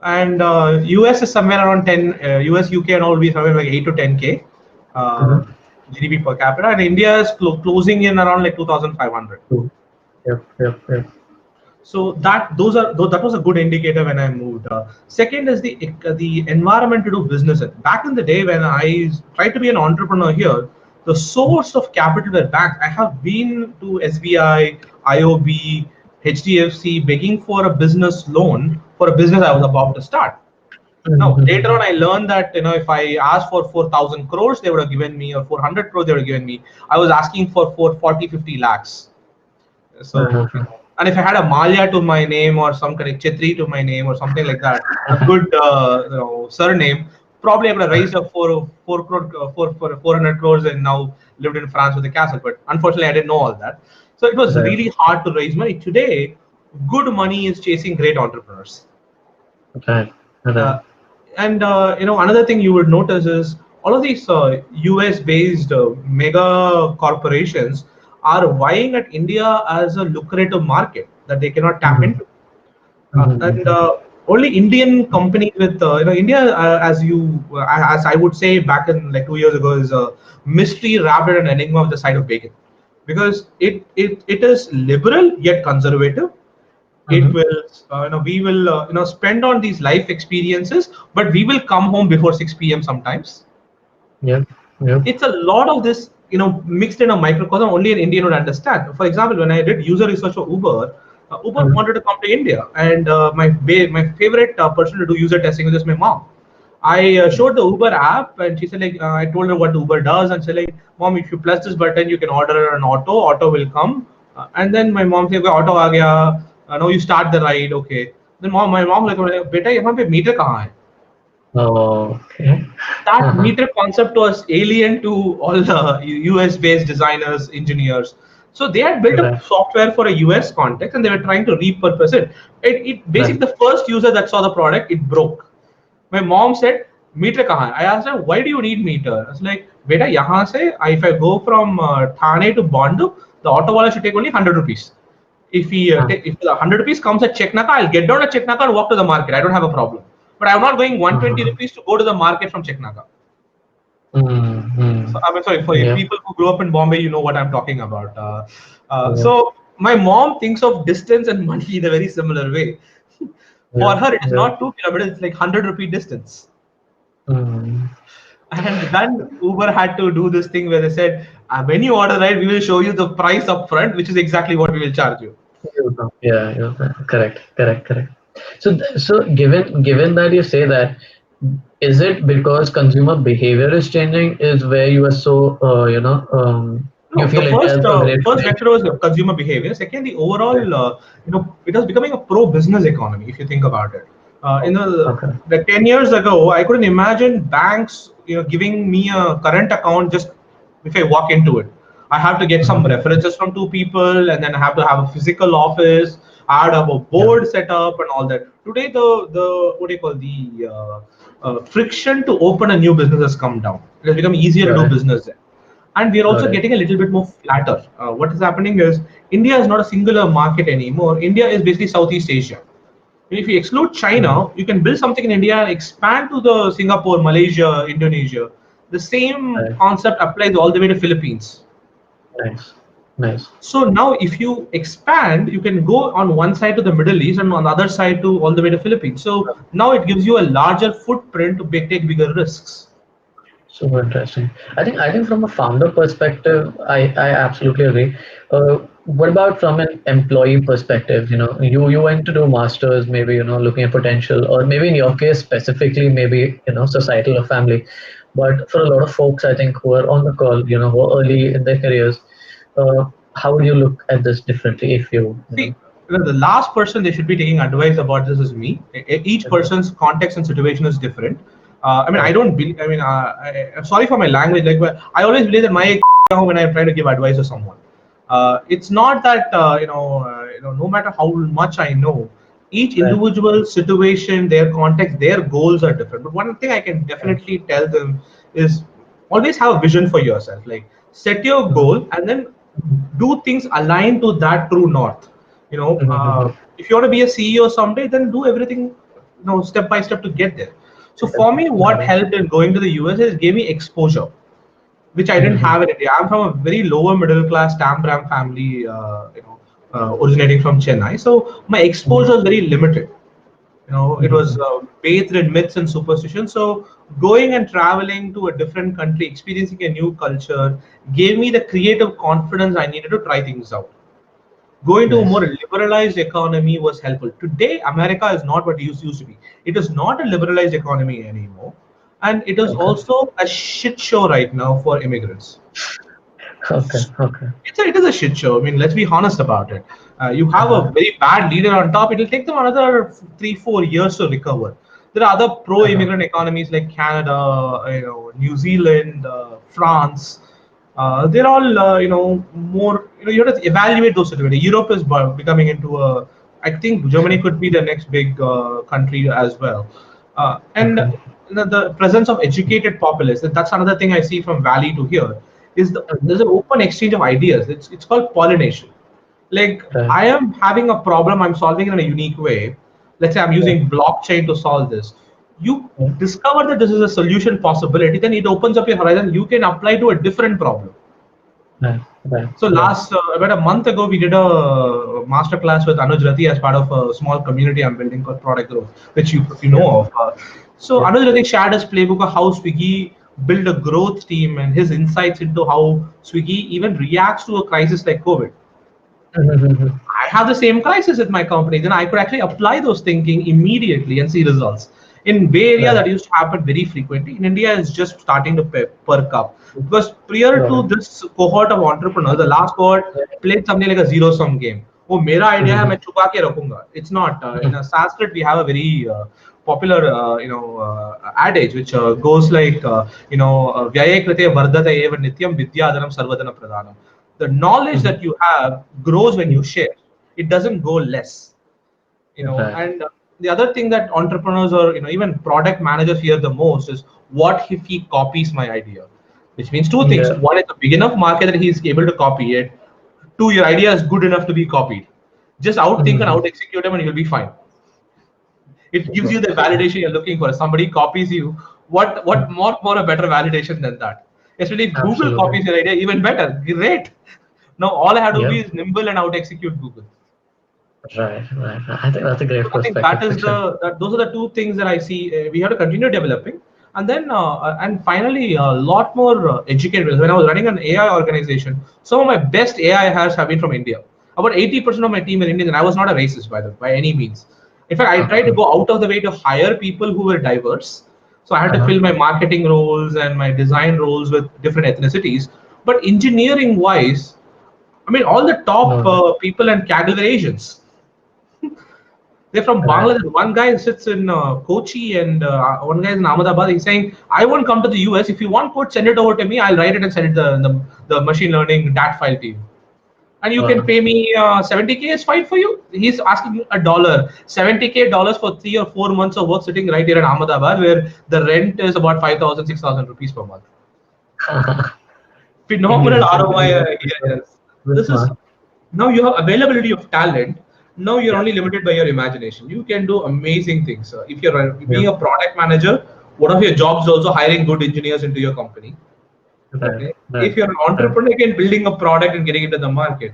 and US is somewhere around 10, US, UK, and all will be somewhere like 8 to 10K Mhm. GDP per capita. And India is closing in around like 2,500. True. Yep, yep, yep. So that was a good indicator when I moved. Second is the environment to do business in. Back in the day when I tried to be an entrepreneur here, the source of capital were banks. I have been to SBI, IOB, HDFC begging for a business loan for a business I was about to start. Now later on, Mhm. I learned that if I asked for 4,000 crores, they would have given me, or 400 crores, they would have given me. I was asking for 40 50 lakhs. So, Uh-huh. and if I had a Malia to my name or some kind of Chetri to my name or something like that, a good surname, probably I would have raised up 400 crores and now lived in France with a castle. But unfortunately, I didn't know all that. So it was Right, really hard to raise money. Today, good money is chasing great entrepreneurs. right, right. Uh, and another thing you would notice is all of these US based mega corporations are vying at India as a lucrative market that they cannot tap Mhm, into. And mhm, only Indian companies with India, as I would say back in like 2 years ago, is a mystery wrapped in an enigma of the side of bacon, because it is liberal yet conservative. It mhm. will we will spend on these life experiences, but we will come home before 6 p.m. sometimes. Yep, yep. It's a lot of this mixed in a microcosm only an Indian would understand. For example, when I did user research for Uber, Uber Mhm, wanted to come to India, and my favorite person to do user testing was just my mom. I showed the Uber app, and she said like I told her what Uber does, and she said like, "Mom, if you press this button, you can order an auto. Auto will come." And then my mom said, "Okay, auto आ गया. Now you start the ride, okay?" Then my mom like, "बेटा यहाँ पे metre कहाँ है?" Oh, okay. That Uh-huh. meter concept was alien to all the US based designers, engineers. So they had built a Right, software for a US context and they were trying to repurpose it. It right. basically the first user that saw the product, it broke. My mom said, "Meter kahan hai?" I asked her, "Why do you need meter?" I was like, "Beta, yahan se, if I go from Thane to Bondu, the auto wala should take only 100 rupees. If the 100 rupees comes at Cheknaka, I'll get down at Cheknaka and walk to the market. I don't have a problem. But I'm not going 120 Uh-huh. rupees to go to the market from Cheknaka." Mm-hmm. So I mean, sorry, for Yeah. people who grew up in Bombay, you know what I'm talking about. Yeah. So my mom thinks of distance and money in a very similar way. Yeah. For her, it is Yeah. not 2 kilometers; it's like 100 rupee distance. Mm. And then Uber had to do this thing where they said, when you order, right, we will show you the price up front, which is exactly what we will charge you. Yeah, correct, correct, correct. So, so given that you say that, is it because consumer behavior is changing? Is where you are so you No, the feel India first is so great first today? vector was consumer behavior. Second, the Right. overall, it was becoming a pro-business economy. If you think about it, in Okay. Okay. the 10 years ago, I couldn't imagine banks, giving me a current account just if I walk into it. I have to get some Mhm. references from two people, and then I have to have a physical office. I had to have a Yeah. board set up and all that. Today, the what do you call the friction to open a new business has come down. It has become easier to Got do it. business there, and we are Got also it. getting a little bit more flatter. What is happening is India is not a singular market anymore. India is basically Southeast Asia. If you exclude Mhm. China, you can build something in India and expand to the Singapore, Malaysia, Indonesia. The same Right. concept applies all the way to Philippines. Nice. Nice. So now, if you expand, you can go on one side to the Middle East and on the other side to all the way to Philippines. So now it gives you a larger footprint to take bigger risks. Super interesting. I think from a founder perspective, I absolutely agree. What about from an employee perspective? You went to do masters, maybe looking at potential, or maybe in your case specifically, maybe societal or family. But for a lot of folks, I think who are on the call, who are early in their careers, uh, how do you look at this differently? If you See, the last person they should be taking advice about this is me. Each okay, person's context and situation is different. I mean, I correct. don't believe. I mean, I'm sorry for my language. Like, but I always believe that my when I'm trying to give advice to someone, it's not that no matter how much I know, each Right. individual situation, their context, their goals are different. But one thing I can Right. definitely tell them is always have a vision for yourself. Like, set your Mhm. goal and then do things aligned to that true north. Mhm. If you want to be a CEO someday, then do everything, step by step to get there. So for me, what Mhm. helped in going to the US is gave me exposure, which I didn't Mhm. have in India. I'm from a very lower middle class Tambram family, originating from Chennai. So my Mhm. exposure was very limited. It was Mhm. bathed in myths and superstitions. So going and traveling to a different country, experiencing a new culture, gave me the creative confidence I needed to try things out. Going to a more Nice. liberalized economy was helpful. Today, America is not what it used to be. It is not a liberalized economy anymore. And it is Okay. also a shit show right now for immigrants. Okay. Okay. It is a shit show. I mean, let's be honest about it. You have Uh-huh. a very bad leader on top. It'll take them another 3, 4 years to recover. There are other Uh-huh. pro-immigrant economies like Canada, New Zealand, France. They're all, more. You have to evaluate those situations. Europe is becoming into a. I think Germany could be the next big country as well. And Okay. the presence of educated populace. That's another thing I see from valley to here. There's Mhm. an open exchange of ideas. It's called pollination. Like, Right. I am having a problem, I'm solving it in a unique way. Let's say I'm Yeah. using blockchain to solve this. You Yeah. discover that this is a solution possibility, then it opens up your horizon. You can apply to a different problem. Right. Right. So Right. last about a month ago, we did a master class with Anuj Rathi as part of a small community I'm building called Product Growth, which you Yeah. know of. So Yeah. Anuj Rathi shared his playbook of how Swiggy built a growth team and his insights into how Swiggy even reacts to a crisis like COVID. Mhm. I have the same crisis with my company, then I could actually apply those thinking immediately and see results. In Bay Area, Right. that used to happen very frequently. In India, it's just starting to perk up. Because prior Got to it. this cohort of entrepreneurs, the last cohort played something like a zero-sum game. Oh, mera idea hai, Mhm. main chupa ke rakhunga. It's not. In a Sanskrit, we have a very popular, adage which goes like, "Vyaye krite vardhate eva nityam vidyadanam sarvadana pradhanam." The knowledge Mhm. that you have grows when you Mhm. share. It doesn't go less. Right. And the other thing that entrepreneurs or even product managers fear the most is, what if he copies my idea? Which means two things: Yeah. one, it's a big enough market that he's able to copy it; two, your idea is good enough to be copied. Just outthink and Mhm. out execute them, and you'll be fine. It gives Super. you the Super. validation you're looking for. Somebody copies you. What more a better validation than that? Especially if Google Absolutely. copies your idea, even better. Great. Now all I have to be Yep. is nimble and out execute Google. Right, right, right. I think that's a great So I think that perspective, is actually. those are the two things that I see. We have to continue developing, and then and finally a lot more educated. When I was running an AI organization, some of my best AI hires have been from India. About 80% of my team are Indian, and I was not a racist by any means. In fact, I tried to go out of the way to hire people who were diverse. So I had to Uh-huh. fill my marketing roles and my design roles with different ethnicities. But engineering wise, I mean, all the top No, people and Kaggle were Asians. They're from right. Bangladesh. One guy sits in Kochi and one guy is in Ahmedabad. He's saying, I won't come to the US. If you want code, send it over to me. I'll write it and send it the machine learning DAT file to you. And you can Wow. pay me 70K is fine for you. He's asking a dollar, 70K dollars for 3 or 4 months of work sitting right here in Ahmedabad, where the rent is about 5,000, 6,000 rupees per month. Phenomenal Indeed, ROI indeed, that's for here. sure. Yes. Very This is smart. now you have availability of talent. Now you're Yeah, only limited by your imagination. You can do amazing things. If you're yeah. being a product manager, one of your jobs is also hiring good engineers into your company. Right, Okay. right, If you're an right. entrepreneur, again building a product and getting into the market.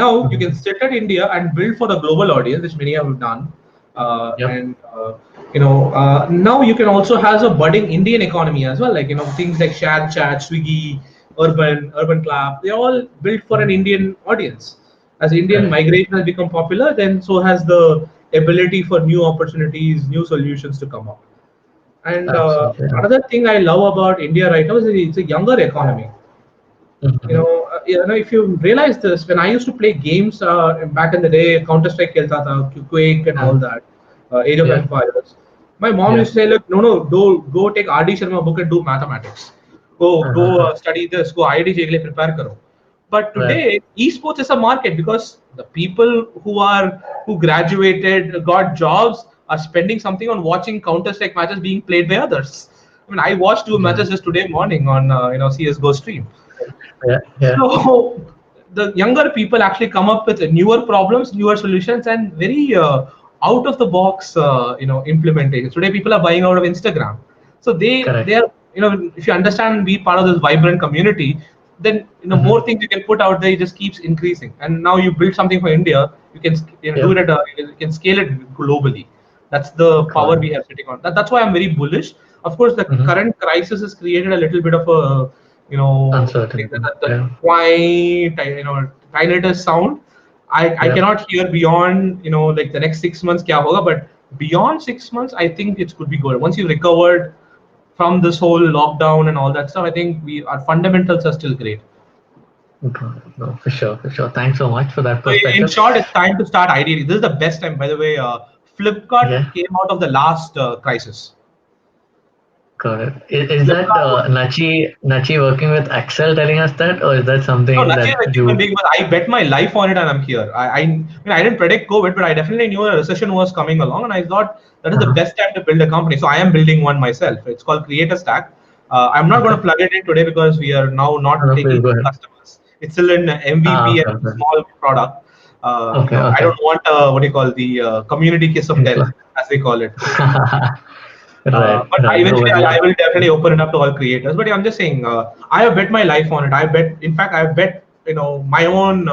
Now you can Mhm. sit at India and build for the global audience, which many have done. Yep. And now you can also have a budding Indian economy as well, like things like Share Chat, Swiggy, Urban Clap. They all built for an Mhm. Indian audience. As Indian Correct. migration has become popular, then so has the ability for new opportunities, new solutions to come up. And Absolutely. another thing I love about India right now is it's a younger economy. Mm-hmm. If you realize this, when I used to play games back in the day, Counter Strike, khelta tha, Quake, and all that, Age of Yeah, Empires. My mom yeah. used to say, "Look, no, go take RD Sharma book and do mathematics. Go Uh-huh. study this. Go IIT के लिए prepare करो." But Right. today, esports is a market because the people who graduated, got jobs, are spending something on watching Counter Strike matches being played by others. I mean, I watched two Right. matches just today morning on CS:GO stream. Yeah, yeah. So the younger people actually come up with newer problems, newer solutions, and very out of the box, implementation. Today, people are buying out of Instagram, so they Correct. are, if you understand and be part of this vibrant community, then Mm-hmm. more things you can put out there. It just keeps increasing. And now you build something for India, you can do Yep. it you can scale it globally. That's the Got power it. we have sitting on. That's why I'm very bullish. Of course, the Mm-hmm. current crisis has created a little bit of a, like Uncertainty. the Yeah. quiet, tinnitus sound. I Yep. cannot hear beyond, like the next 6 months kya hoga, but beyond 6 months, I think it could be good. Once you recovered from this whole lockdown and all that stuff, I think our fundamentals are still great. Got it. No, for sure, for sure. Thanks so much for that So in perspective. short, it's time to start ideally. This is the best time, by the way. Flipkart Yeah. came out of the last crisis. Got it. Is that Flipkart Nachi working with Accel telling us that, or is that No, something Nachi that is a human you? being, but I bet my life on it and I'm here. I mean, I didn't predict COVID, but I definitely knew a recession was coming along, and I thought that is the Uh-huh. best time to build a company. So I am building one myself. It's called Create a Stack. I'm not going Okay. to plug it in today because we are now No, not no, please taking go new ahead. customers. It's still in MVP Okay, and okay, small product. okay, I okay. don't want what do you call the community kiss of death, as they call it. Right, But right. No eventually, worries. I will definitely open it up to all creators. But yeah, I'm just saying, I have bet my life on it. I bet, in fact, I bet my own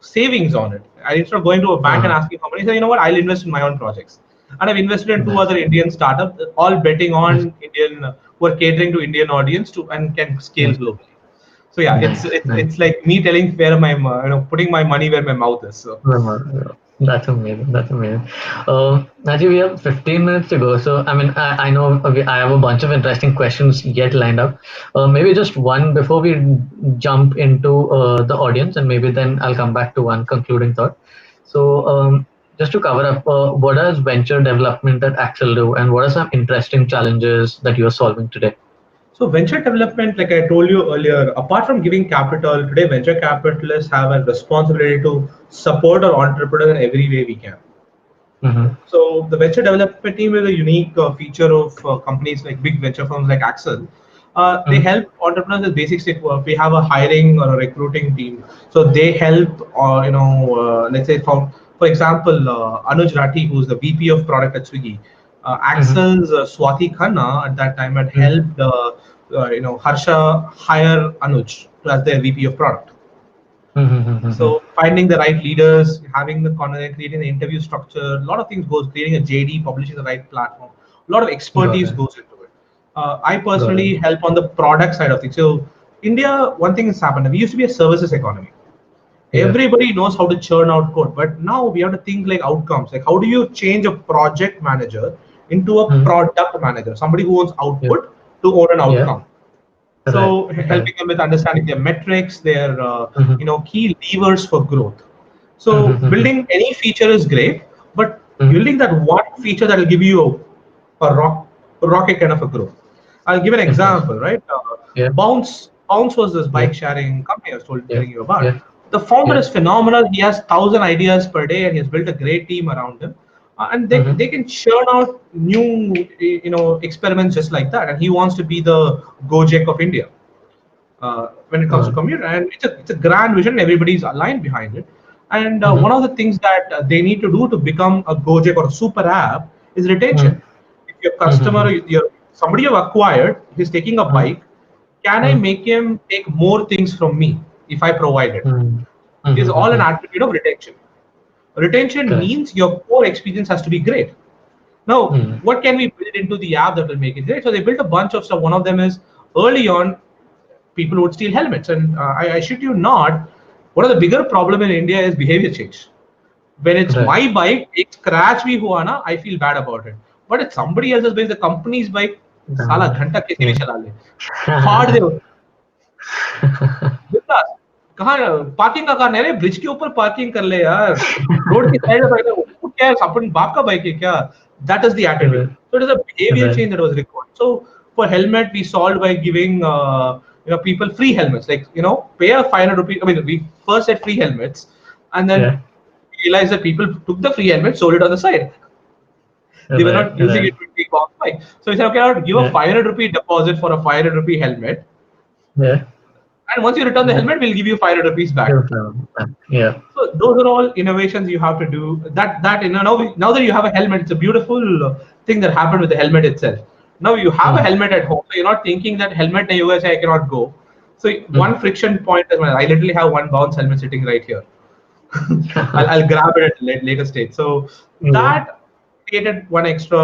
savings on it. Instead of going to a bank and Uh-huh. asking for money, I say, you know what, I'll invest in my own projects. And I've invested in two Nice, other Indian startups, all betting nice, on Indian, who are catering to Indian audience to and can scale nice, globally. So yeah, it's nice, it's nice. it's like me telling where my putting my money where my mouth is. So Well, that's amazing. That's amazing. Najee, we have 15 minutes to go. So, I mean, I know I have a bunch of interesting questions yet lined up. Maybe just one before we jump into the audience, and maybe then I'll come back to one concluding thought. So, just to cover up, what does venture development at Axel do, and what are some interesting challenges that you are solving today? So venture development, like I told you earlier, apart from giving capital, today venture capitalists have a responsibility to support our entrepreneurs in every way we can. Mm-hmm. So the venture development team is a unique feature of companies like big venture firms like Accel. They Mm-hmm. help entrepreneurs with basic state work. We have a hiring or a recruiting team, so they help. Let's say for example, Anuj Rathi, who's the VP of product at Swiggy. Mm-hmm. Accel's Swati Khanna at that time had Mm-hmm. helped Harsha hire Anuj as their VP of product. Mm-hmm. So finding the right leaders, having the content, creating the interview structure, a lot of things goes. Creating a JD, publishing the right platform, a lot of Got expertise it. goes into it. I Got it. personally help on the product side of things. So India, one thing has happened. We used to be a services economy. Yeah. Everybody knows how to churn out code, but now we have to think like outcomes. Like how do you change a project manager into a Mm-hmm. product manager, somebody who wants Yeah. output to own an Yeah. outcome. Right. So Right. helping them with understanding their metrics, their Mm-hmm. key levers for growth. So Mm-hmm. building any feature is great, but Mm-hmm. building that one feature that will give you a rocket kind of a growth. I'll give an example, Interesting. right? Yeah. Bounce was this Yeah. bike sharing company I was Yeah. telling you about. Yeah. The founder Yeah. is phenomenal. He has 1,000 ideas per day, and he has built a great team around him. And Mm-hmm. they can churn out new experiments just like that. And he wants to be the Gojek of India when it comes to Got it. community. And it's a grand vision. Everybody's aligned behind it. And one Mm-hmm. of the things that they need to do to become a Gojek or a super app is retention. Mm-hmm. If your customer, Mm-hmm. your somebody you've acquired, he's taking a bike, can I Mm-hmm. make him take more things from me if I provide it? Mm-hmm. It is all an Mm-hmm. attribute of retention. Retention Correct. means your core experience has to be great. Now, Mm-hmm. what can we build into the app that will make it great? So they built a bunch of stuff. One of them is early on, people would steal helmets. And I shit you not, one of the bigger problem in India is behavior change. When it's Right. my bike, it scratch me हुआ ना, I feel bad about it. But it's somebody else's bike, the company's bike, साला Got it. घंटा किसी भी Yeah. चला ले, फाड़ दे बिंदास. कहाँ पार्किंग का कारण है रे, ब्रिज के ऊपर पार्किंग कर ले यार, रोड की साइड में वो क्या है, अपन बाप का बाइक है क्या? That is the attitude. Right. So it is a behavior Right. change that was required. So for helmet, we solved by giving people free helmets. Like pay a 500 rupees. I mean, we first had free helmets, and then Yeah. realized that people took the free helmet, sold it on the side. They were Right. not using Right. it to take off bike. So we said, okay, I'll give a Yeah. 500 rupee deposit for a 500 rupee helmet, Yeah. and once you return the Yeah. helmet, we'll give you 500 rupees back. Good plan. Yeah. So those are all innovations you have to do. That now that you have a helmet, it's a beautiful thing that happened with the helmet itself. Now you have a Mm. helmet at home, so you're not thinking that helmet nahi hoga, I cannot go. So Mm. one friction point is I literally have one bounce helmet sitting right here. I'll grab it at later stage. So Yeah. that created one extra,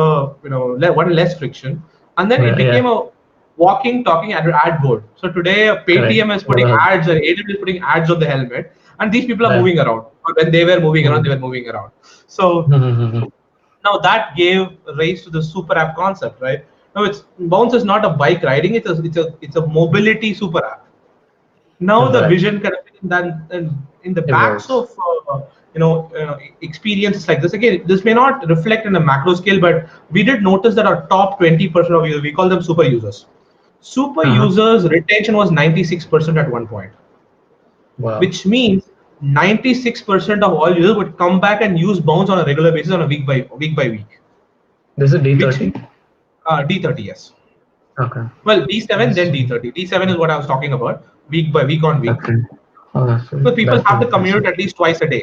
one less friction, and then it Yeah. became Yeah. a walking, talking ad board. So today, Correct. Paytm is What putting a hub. ads, or AWS is putting ads on the helmet, and these people are Right. moving around. Or when they were moving around, they Mm. were moving around. So Mm-hmm. now that gave rise to the super app concept, right? Now it's Bounce is not a bike riding; it's a mobility super app. Now the Right. vision kind of then in the backs Evolves. of experiences like this. Again, this may not reflect in a macro scale, but we did notice that our top 20% of users, we call them super users. Super Uh-huh. users retention was 96% at one point, Wow. which means 96% of all users would come back and use Bounce on a regular basis on a week by week, This is which D30. D30, yes. Okay. Well, D7 That's then D30. D7 is what I was talking about, week by week on week. okay. Oh, So people that's have to interesting. commute at least twice a day.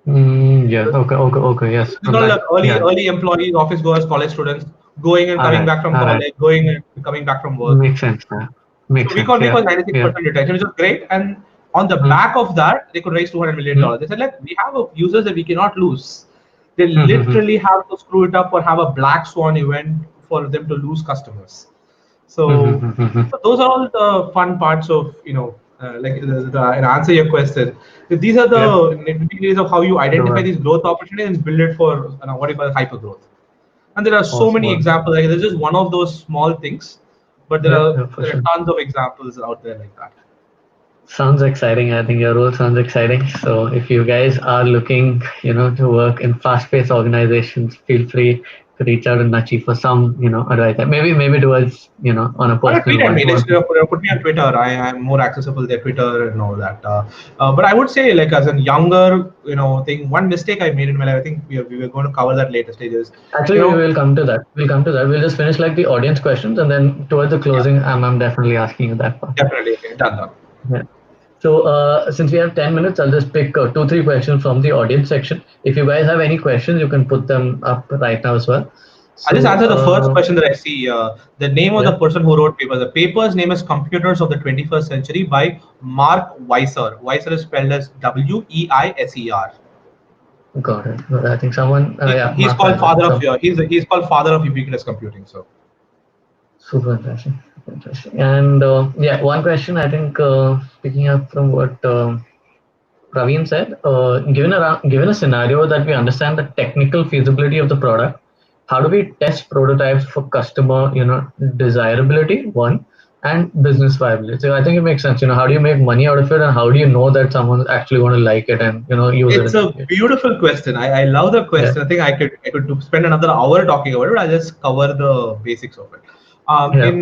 Yeah. Okay. Okay. Okay. Yes. These are like early Yeah. early employees, office goers, college students going and All coming right. back from All right. college, going and coming back from work. Makes sense. So Makes week sense. on week Yeah. was Yeah. 96% retention, which was great. And on the Mm. back of that, they could raise $200 million. Mm. They said, like, we have users that we cannot lose. They Mm-hmm. literally have to screw it up or have a black swan event for them to lose customers. So, Mm-hmm. so those are all the fun parts of and answer your question. These are the Yeah. nitty-gritties of how you The identify work. these growth opportunities and build it for what you call hyper growth. And there are so many Awesome. examples. Like there's just one of those small things, but there Yeah. are Yeah. For there are sure. tons of examples out there like that. Sounds exciting. I think your role sounds exciting. So if you guys are looking, to work in fast-paced organizations, feel free to reach out to Nachi for some, advice. Maybe towards, on a Or tweet personal at me. one-to-one. Put me on Twitter. I'm more accessible there, Twitter and all that. But I would say, like as a younger, thing, one mistake I made in my life. I think we were going to cover that later stages. You Actually, we know, will come to that. We'll come to that. We'll just finish like the audience questions, and then towards the yeah, closing, I'm definitely asking you that part. definitely. Okay, done. Yeah. So, since we have 10 minutes, I'll just pick two, three questions from the audience section. If you guys have any questions, you can put them up right now as well. I'll just So, answer the first question that I see. The name of the yeah, person who wrote paper. The paper's name is Computers of the 21st Century by Mark Weiser. Weiser is spelled as Weiser. got it. Well, I think someone, yeah, He's Mark called Weiser. father of Some he's called father of ubiquitous computing. So super interesting, super interesting. And yeah, one question I think, picking up from what Praveen said, given a scenario that we understand the technical feasibility of the product, how do we test prototypes for customer, desirability, one, and business viability? So I think it makes sense. How do you make money out of it, and how do you know that someone's actually going to like it and use it it's in the a future? beautiful question. I love the Yeah, question. I think I could spend another hour talking about it. I'll just cover the basics of it. yeah,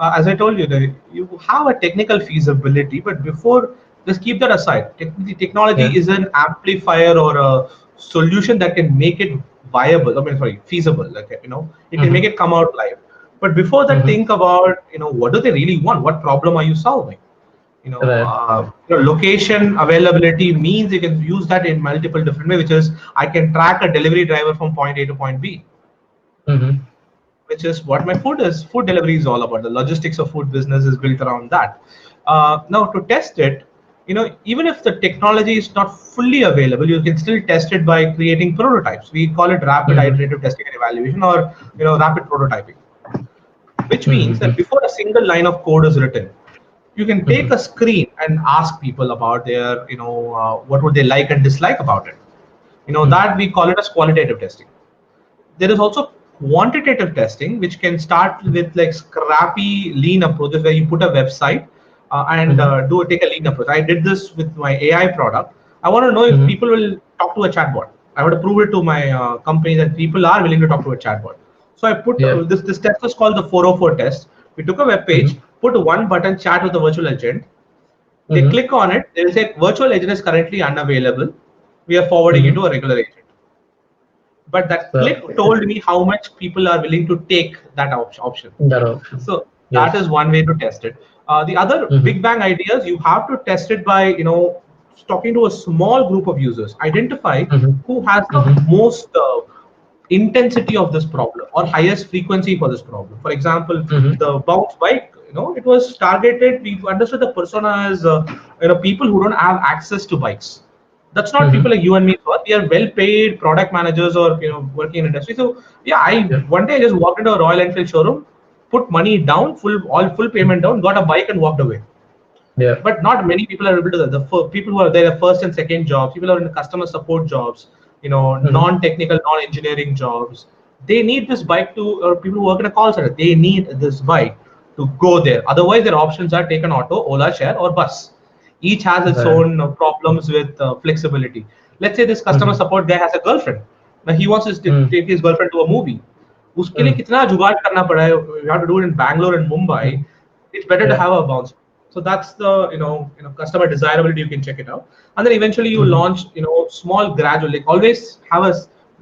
As I told you, you have a technical feasibility, but before, just keep that aside. The yeah, technology is an amplifier or a solution that can make it viable. I mean, sorry, feasible. Like it can make mm-hmm, it come out live. But before that, mm-hmm, think about what do they really want? What problem are you solving? right, Location availability means you can use that in multiple different ways, which is I can track a delivery driver from point A to point B, mm-hmm, which is what my food delivery is all about. The logistics of food business is built around that. Now to test it, even if the technology is not fully available, you can still test it by creating prototypes. We call it rapid mm-hmm, iterative testing and evaluation, or rapid prototyping, which means mm-hmm, that before a single line of code is written, you can take mm-hmm, a screen and ask people about their what would they like and dislike about it. mm-hmm, That we call it as qualitative testing. There is also quantitative testing, which can start with like scrappy lean approaches where you put a website and mm-hmm, do take a lean approach. I did this with my AI product. I want to know if mm-hmm, people will talk to a chatbot. I want to prove it to my company that people are willing to talk to a chatbot. So I put yeah, this test was called the 404 test. We took a web page, mm-hmm, put one button, chat with the virtual agent. They mm-hmm, click on it. They will say virtual agent is currently unavailable. We are forwarding it mm-hmm. to a regular agent. But that So click told me how much people are willing to take that option. that option, So that yes. is one way to test it. The other Mm-hmm. big bang ideas, you have to test it by talking to a small group of users. Identify Mhm, who has the mhm, most intensity of this problem or highest frequency for this problem. For example, mhm, the bounce bike, it was targeted. We understood the persona as people who don't have access to bikes. That's not people mhm. like you and me. So we are well-paid product managers or working in industry. So yeah, I Yeah, one day I just walked into a Royal Enfield showroom, put money down, full payment down, got a bike and walked away. yeah, But not many people are able to do that. People who are there first and second jobs, people who are in customer support jobs, mhm, non-technical, non-engineering jobs, they need this bike to, or people who work in a call center, they need this bike to go there. Otherwise, their options are take an auto, Ola share, or bus. Each has its right. own problems with flexibility. Let's say this customer Mhm, support guy has a girlfriend. Now he wants to mm, take his girlfriend to a movie. उसके लिए mm, कितना जुगाड़ करना पड़ा है. You have to do it in Bangalore and Mumbai. mhm. It's better to Yeah. have a bounce. So that's the customer desirability. You can check it out, and then eventually you Mhm, launch small gradual. Like always have a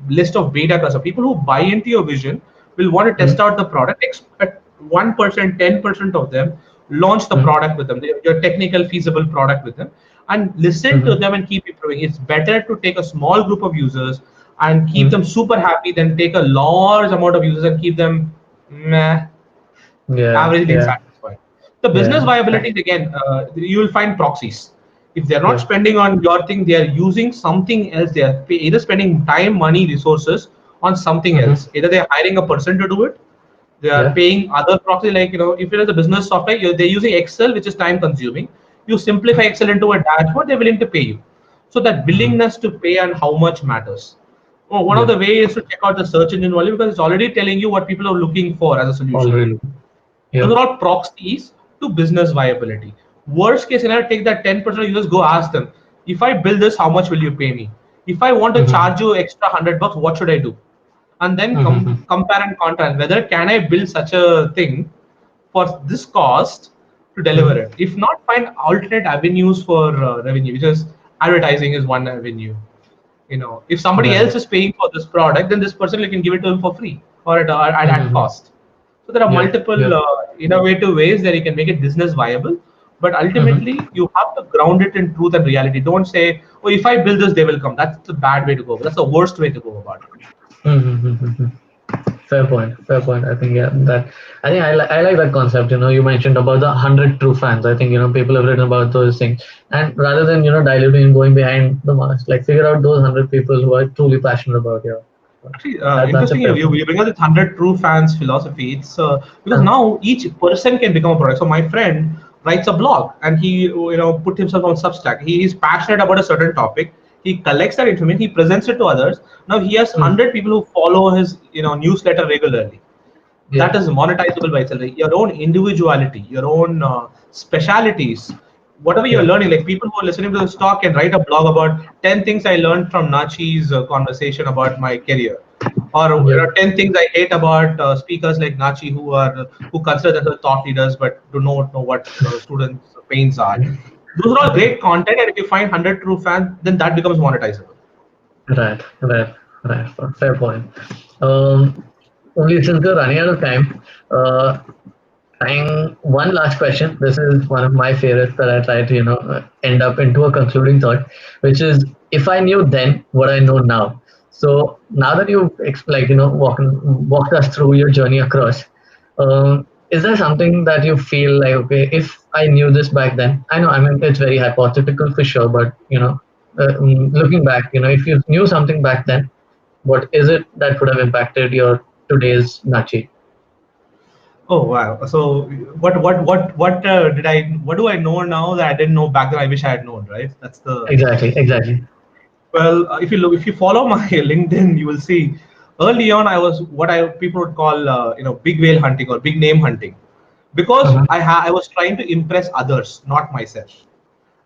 list of beta customers. People who buy into your vision will want to test mm, out the product. Expect 1%, 10% of them launch the mm, product with them. Your technical feasible product with them, and listen to mhm, them and keep improving. It's better to take a small group of users and keep mm. them super happy than take a large amount of users and keep them meh, Yeah, averagely yeah, insatisfied. The business yeah, viability is again, you will find proxies. If they're not yeah. spending on your thing, they are using something else. They are either spending time, money, resources on something Mhm, else. Either they're hiring a person to do it, they are yeah. paying other proxy, like if it is a business software, they're using Excel, which is time consuming. You simplify Excel into a dashboard, they're willing to pay you. So that Mhm, willingness to pay and how much matters. Oh, one of yeah. the ways to check out the search engine value, because it's already telling you what people are looking for as a solution. Already. Those Yeah. are all proxies to business viability. Worst case scenario, take that 10% of users, go ask them, if I build this, how much will you pay me? If I want to Mhm, charge you extra $100, what should I do? And then mhm, compare and contrast whether can I build such a thing for this cost to deliver mhm. it. If not, find alternate avenues for revenue, because advertising is one avenue. If somebody Right. else is paying for this product, then this person you can give it to him for free or at Mhm, cost. So there are yeah, multiple yeah. innovative ways that you can make it business viable. But Mm-hmm. ultimately, you have to ground it in truth and reality. Don't say, "Oh, if I build this, they will come." That's the bad way to go. That's the worst way to go about it. Mm-hmm. Fair point. Fair point. I think yeah, that I think I like that concept. You mentioned about the 100 true fans. I think people have written about those things, and rather than diluting and going behind the mass, like figure out those 100 people who are truly passionate about your work. Actually, That's a interesting fair point. you bring up this 100 true fans philosophy. It's because Uh, now each person can become a product. So my friend writes a blog and he put himself on Substack. He is passionate about a certain topic. He collects that information. He presents it to others. Now he has mm, 100 people who follow his newsletter regularly. yeah. That is monetizable by itself. Like your own individuality, your own specialities, whatever you're Yeah. learning. Like people who are listening to this talk can write a blog about 10 things I learned from Nachi's conversation about my career, or Yeah. 10 things I hate about speakers like Nachi who consider themselves thought leaders but do not know what students' pains are. Those are all great content, and if you find 100 true fans, then that becomes monetizable. Right. Right. Right. Fair point. Um, Only since we're running out of time, and one last question. This is one of my favorites that I try to, end up into a concluding thought, which is if I knew then what I know now. So now that you've walked us through your journey across, is there something that you feel like, okay, if I knew this back then, I know, I mean, it's very hypothetical for sure, but looking back, if you knew something back then, what is it that would have impacted your today's Nachi? Oh wow! So what do I know now that I didn't know back then? I wish I had known. Right? That's the Exactly, exactly. Well, if you follow my LinkedIn, you will see early on I was what I people would call big whale hunting or big name hunting, because Uh-huh. I was trying to impress others, not myself,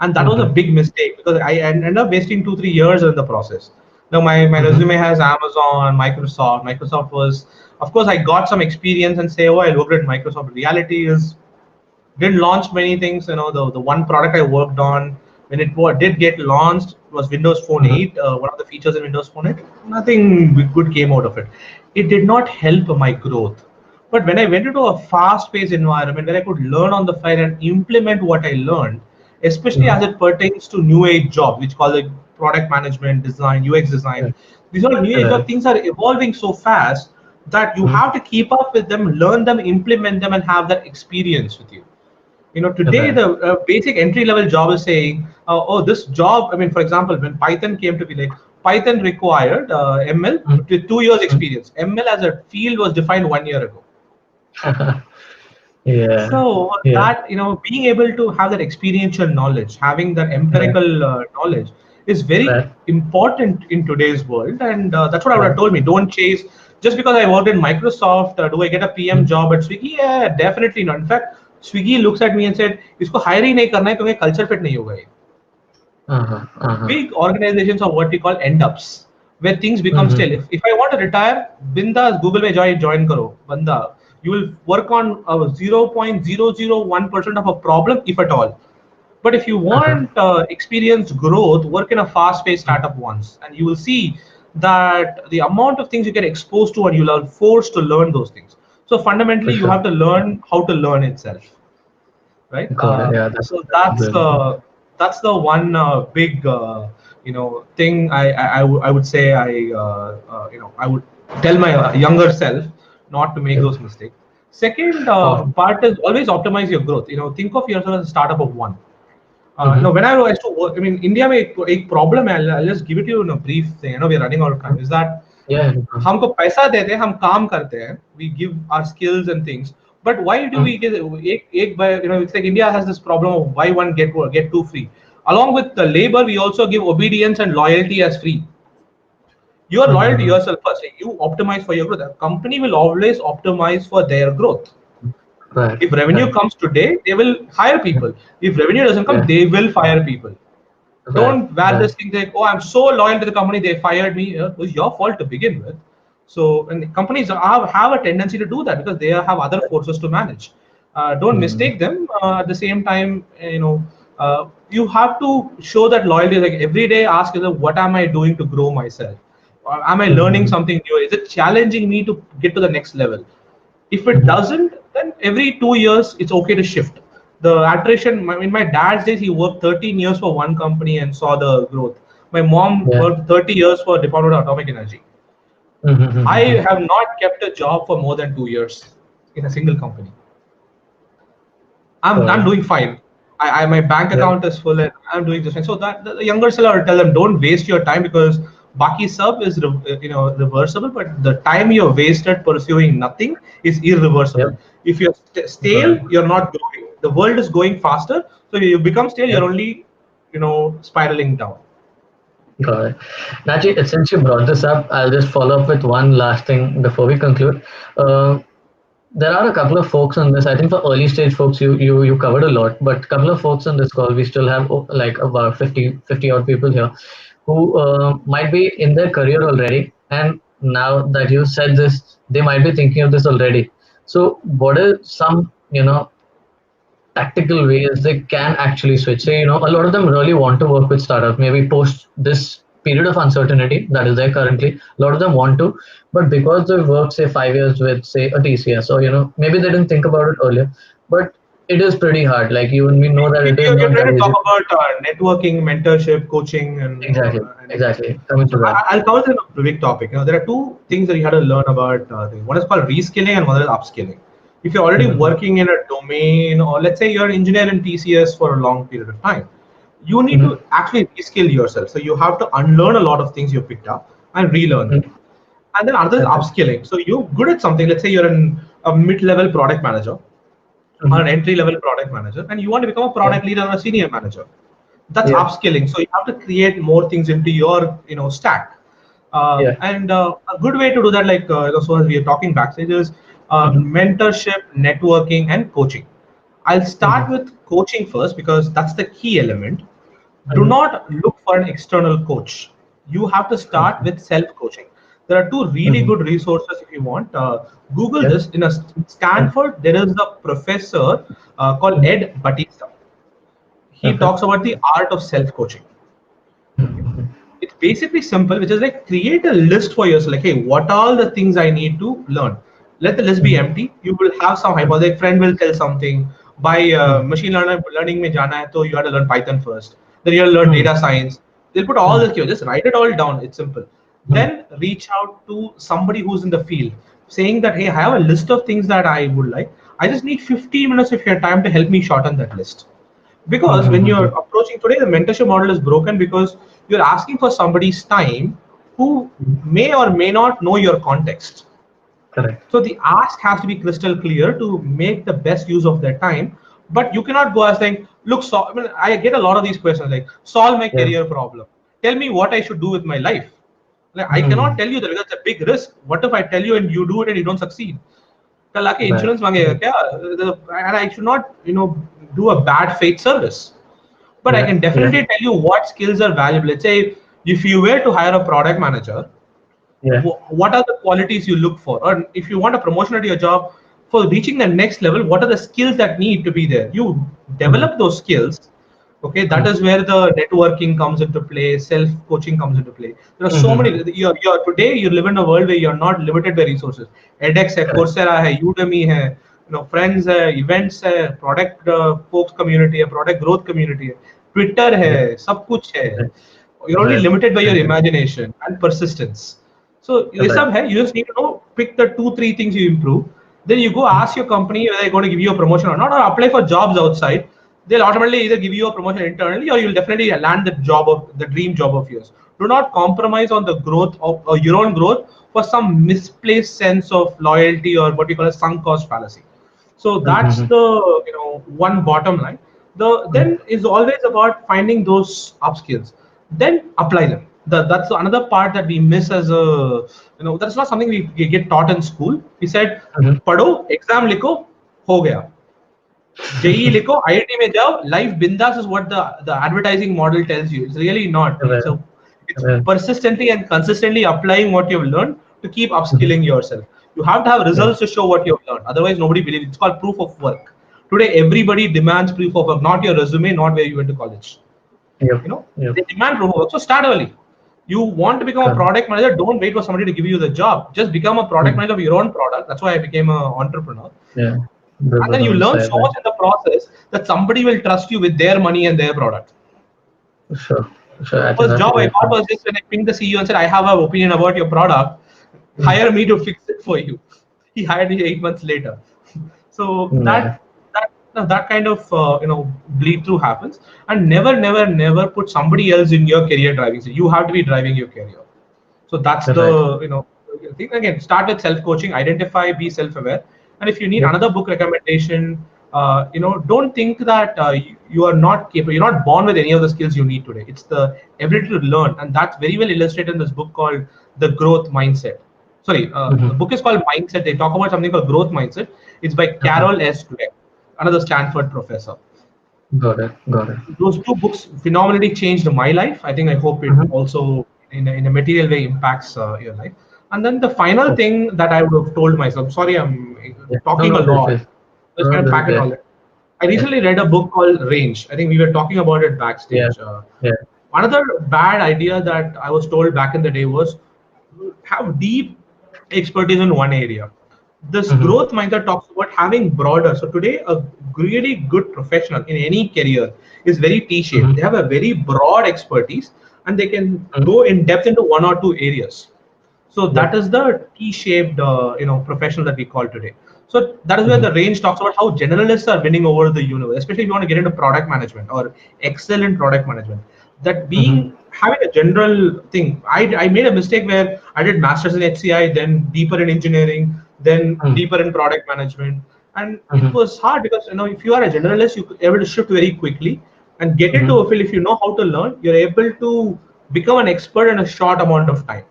and that was a Uh-huh. big mistake because I ended up wasting 2 3 years in the process. Now my Mhm. resume has Amazon, Microsoft. Microsoft was, of course, I got some experience and say, oh, I worked at Microsoft. Reality is didn't launch many things. The one product I worked on when did get launched was Windows Phone Mhm. 8. One of the features in Windows Phone 8, nothing good came out of it. It did not help my growth. But when I went into a fast-paced environment where I could learn on the fly and implement what I learned, especially Mhm. as it pertains to new age jobs, which call it product management, design, UX design. Right. These are new age Right. jobs. Things are evolving so fast that you Mhm. have to keep up with them, learn them, implement them, and have that experience with you. Today Right. the basic entry level job is saying, oh, this job, I mean, for example, when Python came to be, like, Python required ML Mhm. with 2 years Mhm. experience. ML as a field was defined 1 year ago. Yeah. So Yeah. that, being able to have that experiential knowledge, having that Right. empirical knowledge is very Right. important in today's world. And that's what I would have Right. told me. Don't chase just because I worked in Microsoft. Do I get a PM Mhm. job at Swiggy? Yeah, definitely not. In fact, Swiggy looks at me and said, "इसको hire ही नहीं करना है क्योंकि culture fit नहीं होगा ये." Uh-huh. Uh-huh. Big organizations are what we call end ups, where things become stale. Mhm. If I want to retire, bindas Google mein join karo, banda. You will work on a 0.001% of a problem, if at all. But if you Uh-huh. want experience growth, work in a fast-paced Mhm. startup once, and you will see that the amount of things you get exposed to, and you'll are forced to learn those things. So fundamentally, For you sure. have to learn how to learn itself, right? Got it. Yeah. So That's brilliant. that's the one big thing I would say I would tell my younger self not to make Yeah. those mistakes. Second Awesome. part is always optimize your growth. Think of yourself as a startup of one. No, Mhm. when I used to work, I mean, India में एक problem है. I'll just give it to you in a brief thing. We're running out of time. Mhm. Is that Yeah. No problem. हमको पैसा देते हैं, हम काम करते हैं, we give our skills and things, but why do we Mhm. get एक it's like India has this problem of buy one get two free. Along with the labor, we also give obedience and loyalty as free. You are loyal to Mhm. yourself first. You optimize for your growth. A company will always optimize for their growth. Right. If revenue Right. comes today, they will hire people. If revenue doesn't come, Yeah. they will fire people. Right. Don't wear Right. this thing like, oh, I'm so loyal to the company, they fired me. It was your fault to begin with. So, and companies have a tendency to do that because they have other forces to manage. Don't Mhm. mistake them. At the same time, you have to show that loyalty. Like every day, ask yourself, what am I doing to grow myself? Or am I learning Mhm. something new? Is it challenging me to get to the next level? If it Mhm. doesn't, then every 2 years, it's okay to shift. The attrition, in my dad's days, he worked 13 years for one company and saw the growth. My mom Yeah. worked 30 years for Department of Atomic Energy. I Mm-hmm. have not kept a job for more than 2 years in a single company. I'm Correct. doing fine. I my bank Yeah. account is full and I'm doing just fine. So that the younger seller, will tell them, don't waste your time, because Baki sub is reversible, but the time you're wasted pursuing nothing is irreversible. Yep. If you're stale, Correct. you're not growing. The world is going faster, so you become stale. You're Yep. only spiraling down. Got it. Nachi, since you brought this up, I'll just follow up with one last thing before we conclude. Uh, there are a couple of folks on this. I think for early stage folks, you covered a lot, but a couple of folks on this call, we still have like about 50 odd people here who might be in their career already. And now that you said this, they might be thinking of this already. So, what are some, tactical ways they can actually switch? Say, a lot of them really want to work with startup, maybe post this period of uncertainty that is there currently. A lot of them want to, but because they've worked, say, 5 years with, say, a TCS, or, maybe they didn't think about it earlier, but it is pretty hard. Like, even we know that If it is you're not trying that to talk easy. about networking, mentorship, coaching, and Exactly. anything. Exactly. Coming to So that. I'll cover this in a big topic. There are two things that you have to learn about. One is called reskilling and one is upskilling. If you're already Mhm. working in a domain, or let's say you're an engineer in TCS for a long period of time, you need Mhm. to actually reskill yourself. So you have to unlearn a lot of things you picked up and relearn them. Mhm. And then another is Okay. upskilling. So you're good at something. Let's say you're a mid-level product manager or Mhm. an entry-level product manager, and you want to become a Yeah. product leader or a senior manager. That's Yeah. upskilling. So you have to create more things into your stack. Yeah. And a good way to do that, like so as we are talking backstage, is Mhm. mentorship, networking, and coaching. I'll start Mhm. with coaching first because that's the key element. Do Mhm. not look for an external coach. You have to start Mhm. with self coaching. There are two really Mhm. good resources if you want. Google Yeah. this. In Yeah. Stanford, there is a professor called Mhm. Ed Batista. He Okay. talks about the art of self coaching. Mhm. It's basically simple, which is like create a list for yourself. Like, hey, what are the things I need to learn? Let the list be Mhm. empty. You will have some Mhm. hypothesis. Friend will tell something. By Mhm. machine learning mein jana hai, so you have to learn Python first. Then you have to learn Mhm. data science. They'll put all Mhm. the keywords. Just write it all down. It's simple. Mhm. Then reach out to somebody who's in the field, saying that, hey, I have a list of things that I would like. I just need 15 minutes of your time to help me shorten that list. Because when you're Mhm. approaching today, the mentorship model is broken because you're asking for somebody's time who Mhm. may or may not know your context. Correct. So the ask has to be crystal clear to make the best use of their time. But you cannot go as saying, look, I mean, I get a lot of these questions like, solve my Yeah. career problem. Tell me what I should do with my life. Like, I cannot Mhm. tell you that because it's a big risk. What if I tell you and you do it and you don't succeed? कल आके Right. insurance मांगेगा Mhm. क्या? And I should not, do a bad faith service. But I Yeah. can Yeah. definitely tell you what skills are valuable. Let's say if you were to hire a product manager, Yeah. what are the qualities you look for? Or if you want a promotion at your job, for reaching the next level, what are the skills that need to be there? You Mhm. develop those skills. Okay, that Mhm. is where the networking comes into play, self coaching comes into play. There are so many. Mhm. Today you live in a world where you're not limited by resources. edX है, Correct. Coursera है, Udemy है, friends है, events है, product folks community है, product growth community है, Twitter है, Yeah. सब कुछ है. Right. You're only Right. limited by your Right. imagination and persistence. So ये Right. सब है. You just need to know, pick the two, three things you improve. Then you go Mhm. ask your company whether they're going to give you a promotion or not, or apply for jobs outside. They'll automatically either give you a promotion internally, or you'll definitely land the dream job of yours. Do not compromise on the growth of your own growth for some misplaced sense of loyalty or what we call a sunk cost fallacy. So that's Mhm. the one bottom line. The Mhm. then is always about finding those upskills, then apply them. That's another part that we miss as a that's not something we get taught in school. We said Mhm. पढ़ो exam लिखो हो गया JEE लिखो IIT में जाओ life bindas is what the advertising model tells you. It's really not. Right. It's Right. persistently and consistently applying what you've learned to keep Mhm. upskilling yourself. You have to have Yeah. results to show what you've learned. Otherwise, nobody believes. It's called proof of work. Today, everybody demands proof of work, not your resume, not where you went to college. Yep. They Yep. demand proof of work. So start early. You want to become a Correct. product manager, don't wait for somebody to give you the job. Just become a product Mhm. manager of your own product. That's why I became an entrepreneur. Yeah. And build then on you the learn side, so right? much in the process that somebody will trust you with their money and their product. Sure, So sure. I the think first that's a job I great got point. was just when I pinged the CEO and said, I have an opinion about your product, Mm. hire me to fix it for you. He hired me 8 months later. So Got it. that kind of bleed through happens, and never put somebody else in your career driving. So you have to be driving your career. So that's Right. the thing. Again, start with self coaching, identify, be self aware, and if you need Yep. another book recommendation, don't think that you are not capable. You're not born with any of the skills you need today. It's the ability to learn, and that's very well illustrated in this book called The Growth Mindset. Sorry, the Mm-hmm. book is called Mindset. They talk about something called growth mindset. It's by Uh-huh. Carol S. Dweck, another Stanford professor. Got it. Got it. Those two books phenomenally changed my life. I think I hope it Mm-hmm. also in a material way impacts your life. And then the final Oh, thing that I would have told myself, sorry, I'm yeah. No, talking a no, please, lot. please. Just No, kind no, of this is pack it great. all. I Yeah. recently read a book called Range. I think we were talking about it Yeah. backstage. Yeah. Another bad idea that I was told back in the day was have deep expertise in one area. This Mm-hmm. growth mindset talks about having broader. So today, a really good professional in any career is very T-shaped. Mm-hmm. They have a very broad expertise, and they can Mm-hmm. go in depth into one or two areas. So that Yep. is the T-shaped, professional that we call today. So that is where Mm-hmm. the range talks about how generalists are winning over the universe, especially if you want to get into product management or excel in product management. That being Mm-hmm. having a general thing. I made a mistake where I did masters in HCI, then deeper in engineering, then deeper in product management, and it Mm-hmm. was hard because if you are a generalist, you're able to shift very quickly and get into Mm-hmm. a field. If you know how to learn, you're able to become an expert in a short amount of time.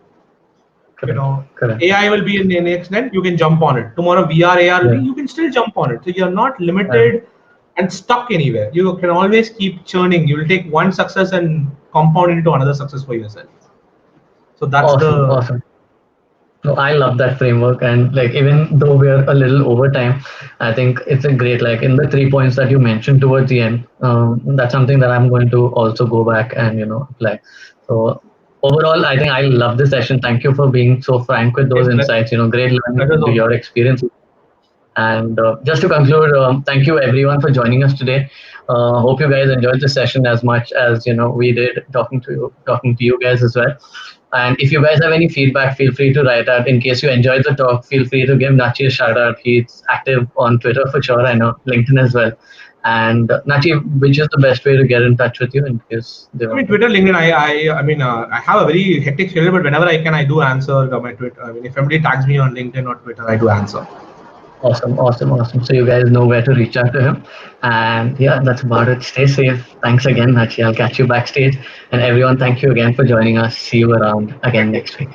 you Correct. know Correct. AI will be in the next net, you can jump on it. Tomorrow VR AR will be, Yeah. you can still jump on it. So you're not Right. limited and stuck anywhere. You can always keep churning. You will take one success and compound into another success for yourself. So that's Awesome. the Awesome. No, I love that framework, and like even though we're a little over time, I think it's a great like in the 3 points that you mentioned towards the end. That's something that I'm going to also go back and apply. So overall, I think I love this session. Thank you for being so frank with those same insights. Great learning pleasure into zone. your experience. And just to conclude, thank you everyone for joining us today. Hope you guys enjoyed the session as much as we did talking to you guys as well. And if you guys have any feedback, feel free to write out. In case you enjoyed the talk, feel free to give Nachi a shout out. He's active on Twitter for sure. I know LinkedIn as well. And Nachi, which is the best way to get in touch with you in case they I mean, want to? Twitter, LinkedIn. I have a very hectic schedule, but whenever I can, I do answer my Twitter. I mean, if somebody tags me on LinkedIn or Twitter, I do answer. Awesome, awesome, awesome. So you guys know where to reach out to him. And yeah, that's about it. Stay safe. Thanks again, Nachi. I'll catch you backstage. And everyone, thank you again for joining us. See you around again Thank you. next week.